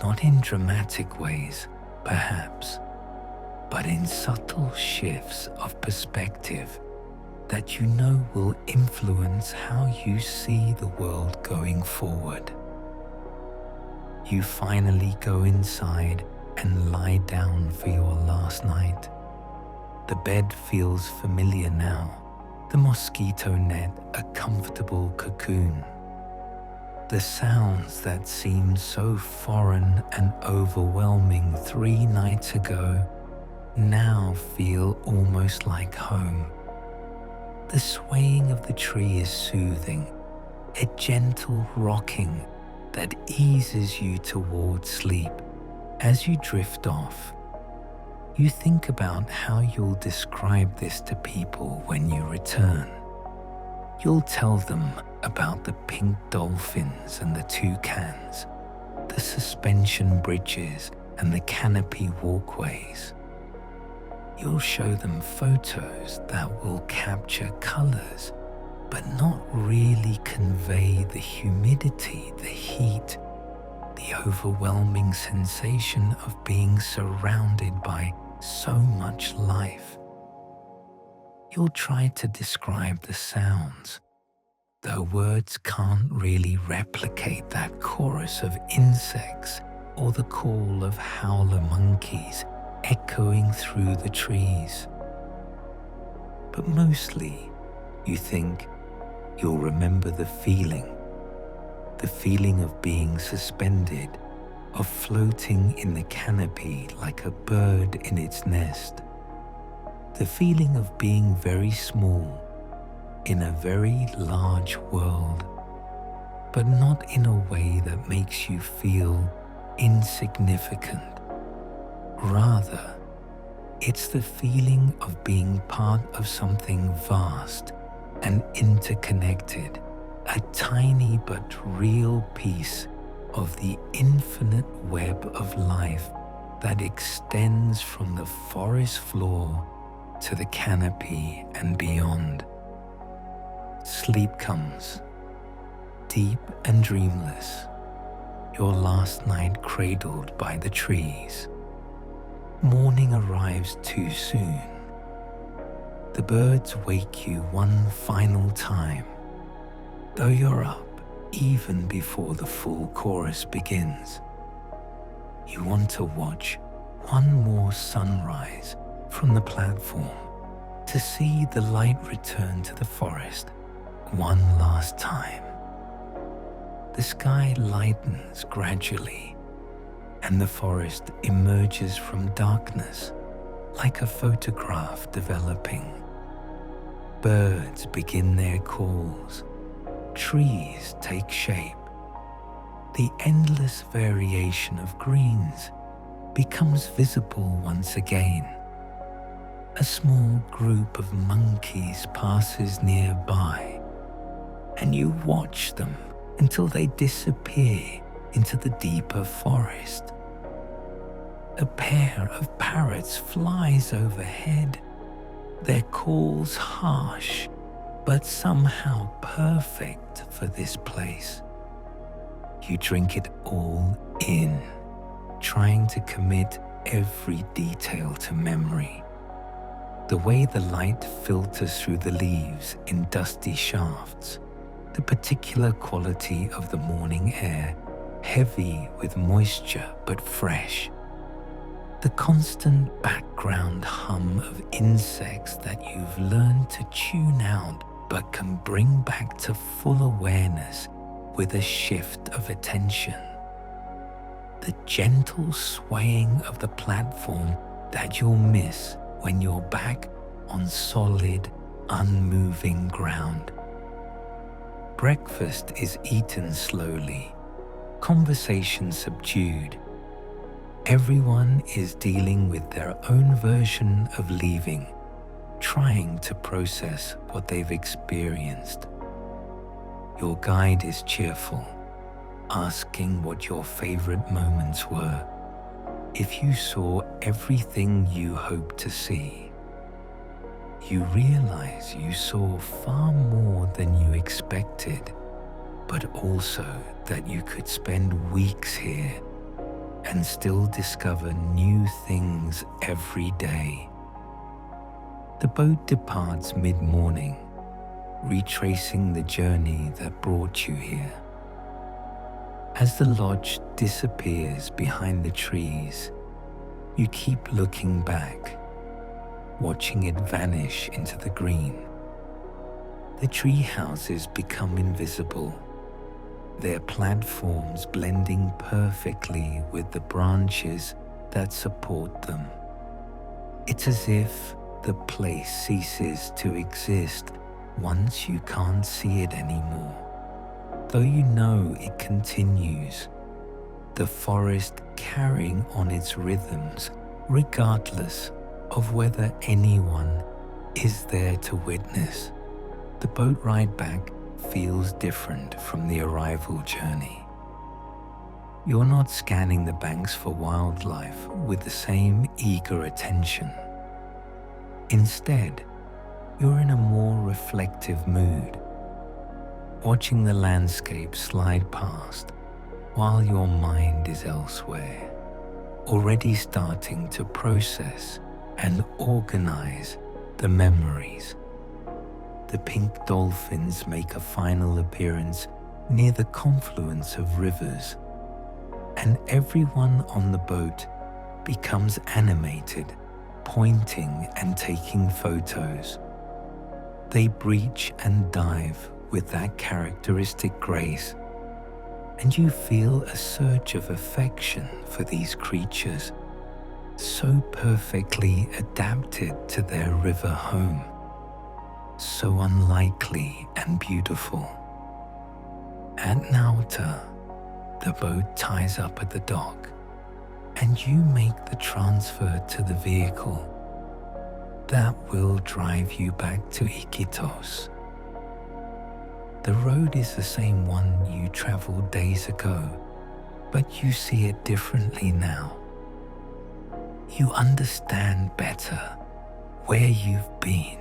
[SPEAKER 1] Not in dramatic ways, perhaps, but in subtle shifts of perspective that you know will influence how you see the world going forward. You finally go inside and lie down for your last night. The bed feels familiar now, the mosquito net a comfortable cocoon. The sounds that seemed so foreign and overwhelming 3 nights ago now feel almost like home. The swaying of the tree is soothing, a gentle rocking that eases you towards sleep. As you drift off, you think about how you'll describe this to people when you return. You'll tell them about the pink dolphins and the toucans, the suspension bridges and the canopy walkways. You'll show them photos that will capture colors, but not really convey the humidity, the heat, the overwhelming sensation of being surrounded by so much life. You'll try to describe the sounds, though words can't really replicate that chorus of insects or the call of howler monkeys echoing through the trees. But mostly, you think you'll remember the feeling of being suspended, of floating in the canopy like a bird in its nest, the feeling of being very small in a very large world, but not in a way that makes you feel insignificant. Rather, it's the feeling of being part of something vast and interconnected, a tiny but real piece of the infinite web of life that extends from the forest floor to the canopy and beyond. Sleep comes, deep and dreamless, your last night cradled by the trees. Morning arrives too soon. The birds wake you one final time, though you're up even before the full chorus begins. You want to watch one more sunrise from the platform, to see the light return to the forest one last time. The sky lightens gradually, and the forest emerges from darkness like a photograph developing. Birds begin their calls, trees take shape. The endless variation of greens becomes visible once again. A small group of monkeys passes nearby, and you watch them until they disappear into the deeper forest. A pair of parrots flies overhead, their calls harsh, but somehow perfect for this place. You drink it all in, trying to commit every detail to memory. The way the light filters through the leaves in dusty shafts, the particular quality of the morning air, heavy with moisture but fresh. The constant background hum of insects that you've learned to tune out but can bring back to full awareness with a shift of attention. The gentle swaying of the platform that you'll miss when you're back on solid, unmoving ground. Breakfast is eaten slowly, conversation subdued. Everyone is dealing with their own version of leaving, trying to process what they've experienced. Your guide is cheerful, asking what your favorite moments were. If you saw everything you hoped to see, you realize you saw far more than you expected, but also that you could spend weeks here and still discover new things every day. The boat departs mid-morning, retracing the journey that brought you here. As the lodge disappears behind the trees, you keep looking back, watching it vanish into the green. The tree houses become invisible, their platforms blending perfectly with the branches that support them. It's as if the place ceases to exist once you can't see it anymore. Though you know it continues, the forest carrying on its rhythms regardless of whether anyone is there to witness. The boat ride back feels different from the arrival journey. You're not scanning the banks for wildlife with the same eager attention. Instead, you're in a more reflective mood, watching the landscape slide past while your mind is elsewhere, already starting to process and organize the memories. The pink dolphins make a final appearance near the confluence of rivers, and everyone on the boat becomes animated, pointing and taking photos. They breach and dive with that characteristic grace, and you feel a surge of affection for these creatures, so perfectly adapted to their river home, so unlikely and beautiful. At Nauta, the boat ties up at the dock, and you make the transfer to the vehicle that will drive you back to Iquitos. The road is the same one you traveled days ago, but you see it differently now. You understand better where you've been,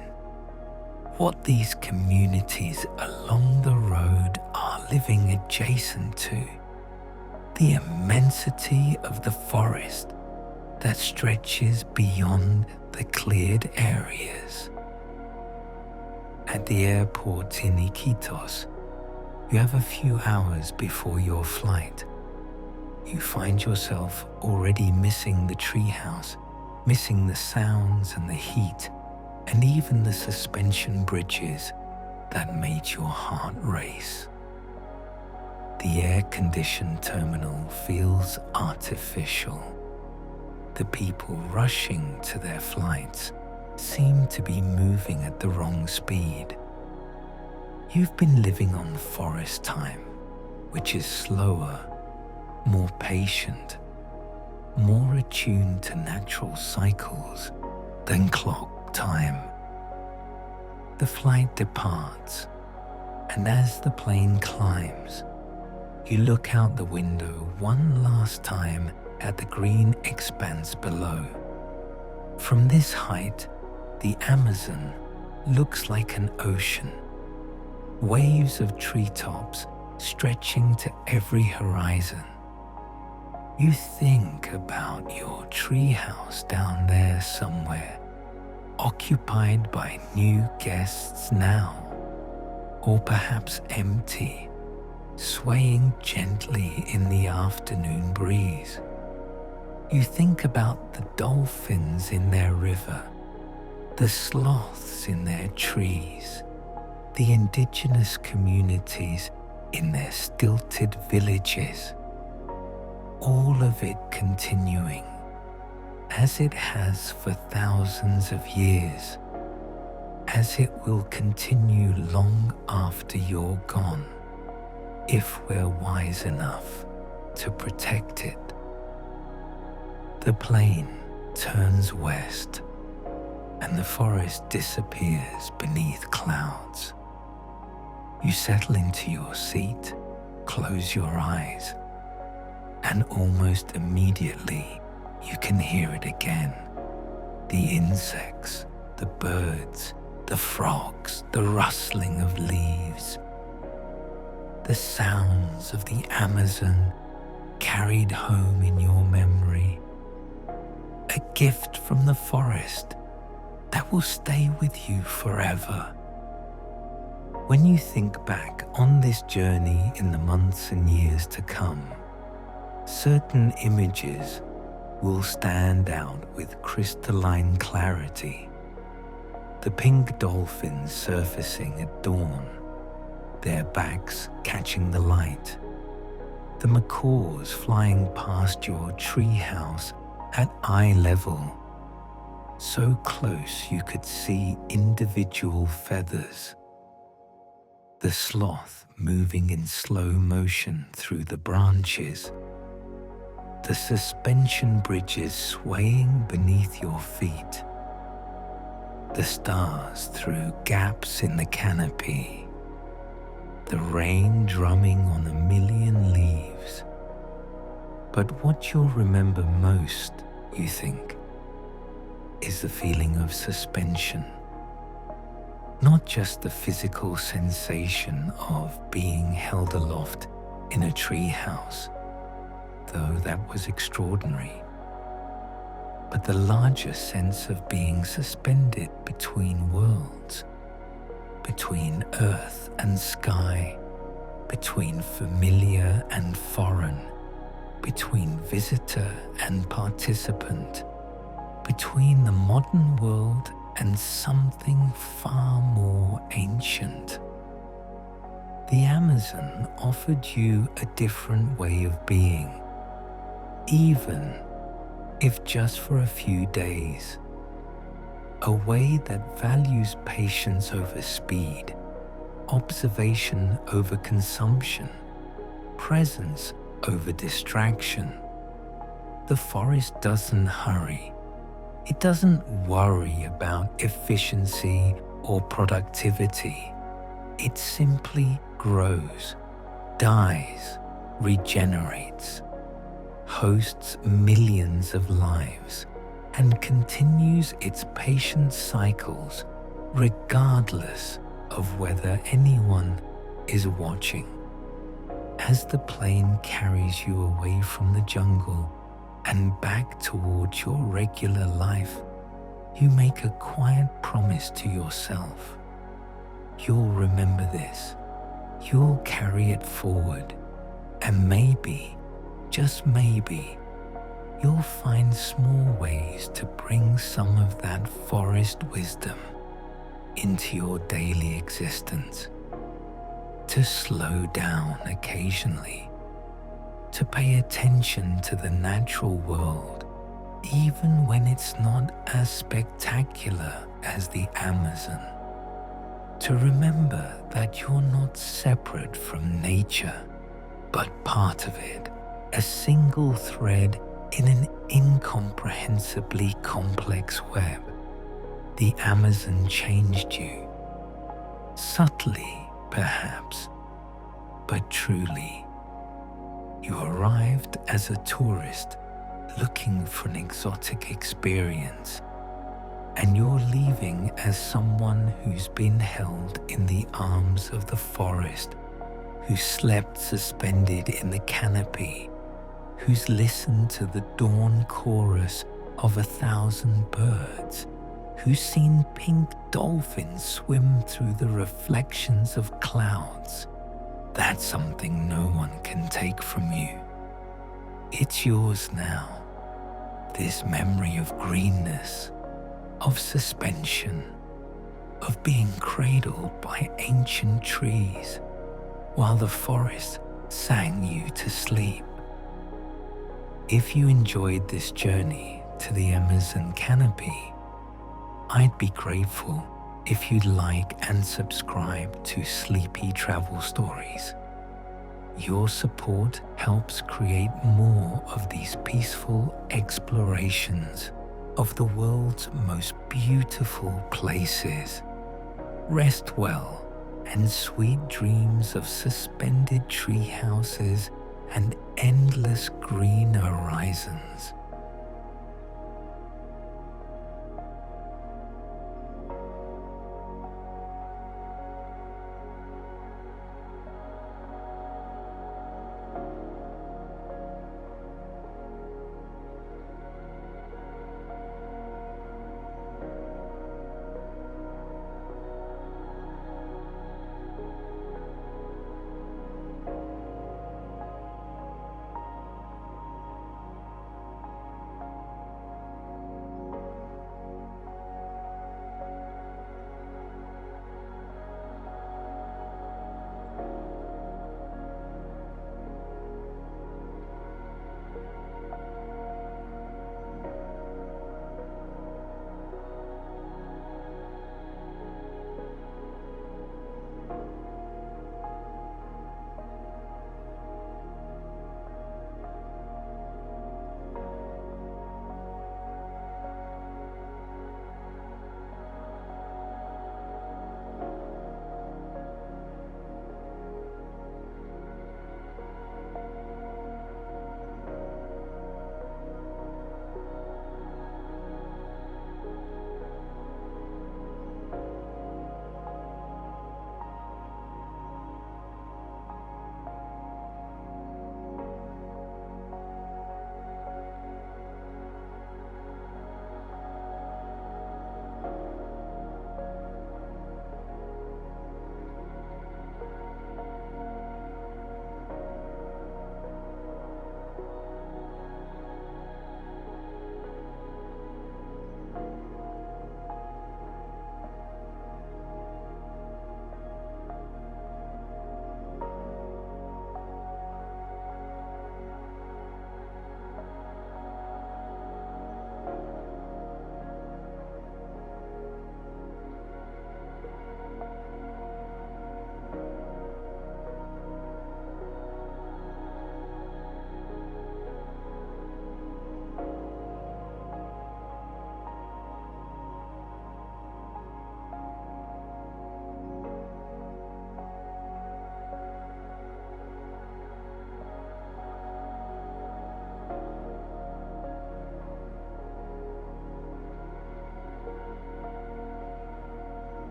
[SPEAKER 1] what these communities along the road are living adjacent to, the immensity of the forest that stretches beyond the cleared areas. At the airport in Iquitos, you have a few hours before your flight. You find yourself already missing the treehouse, missing the sounds and the heat, and even the suspension bridges that made your heart race. The air-conditioned terminal feels artificial. The people rushing to their flights seem to be moving at the wrong speed. You've been living on forest time, which is slower, more patient, more attuned to natural cycles than clock time. The flight departs, and as the plane climbs, you look out the window one last time at the green expanse below. From this height, the Amazon looks like an ocean, waves of treetops stretching to every horizon. You think about your treehouse down there somewhere, occupied by new guests now, or perhaps empty, swaying gently in the afternoon breeze. You think about the dolphins in their river, the sloths in their trees, the indigenous communities in their stilted villages, all of it continuing as it has for thousands of years, as it will continue long after you're gone, if we're wise enough to protect it. The plain turns west, and the forest disappears beneath clouds. You settle into your seat, close your eyes, and almost immediately you can hear it again. The insects, the birds, the frogs, the rustling of leaves, the sounds of the Amazon carried home in your memory. A gift from the forest that will stay with you forever. When you think back on this journey in the months and years to come, certain images will stand out with crystalline clarity. The pink dolphins surfacing at dawn, their backs catching the light. The macaws flying past your treehouse at eye level, so close you could see individual feathers. The sloth moving in slow motion through the branches. The suspension bridges swaying beneath your feet. The stars through gaps in the canopy. The rain drumming on a million leaves. But what you'll remember most, you think, is the feeling of suspension. Not just the physical sensation of being held aloft in a treehouse, though that was extraordinary, but the larger sense of being suspended between worlds, between earth and sky, between familiar and foreign, between visitor and participant, between the modern world and something far more ancient. The Amazon offered you a different way of being, even if just for a few days. A way that values patience over speed, observation over consumption, presence over distraction. The forest doesn't hurry. It doesn't worry about efficiency or productivity. It simply grows, dies, regenerates, hosts millions of lives, and continues its patient cycles regardless of whether anyone is watching. As the plane carries you away from the jungle and back towards your regular life, you make a quiet promise to yourself. You'll remember this. You'll carry it forward. And maybe, just maybe, you'll find small ways to bring some of that forest wisdom into your daily existence. To slow down occasionally, to pay attention to the natural world, even when it's not as spectacular as the Amazon. To remember that you're not separate from nature, but part of it, a single thread in an incomprehensibly complex web. The Amazon changed you, subtly perhaps, but truly. You arrived as a tourist looking for an exotic experience, and you're leaving as someone who's been held in the arms of the forest, who slept suspended in the canopy, who's listened to the dawn chorus of 1,000 birds, who's seen pink dolphins swim through the reflections of clouds. That's something no one can take from you. It's yours now, this memory of greenness, of suspension, of being cradled by ancient trees while the forest sang you to sleep. If you enjoyed this journey to the Amazon canopy, I'd be grateful if you'd like and subscribe to Sleepy Travel Stories. Your support helps create more of these peaceful explorations of the world's most beautiful places. Rest well, and sweet dreams of suspended tree houses and endless green horizons.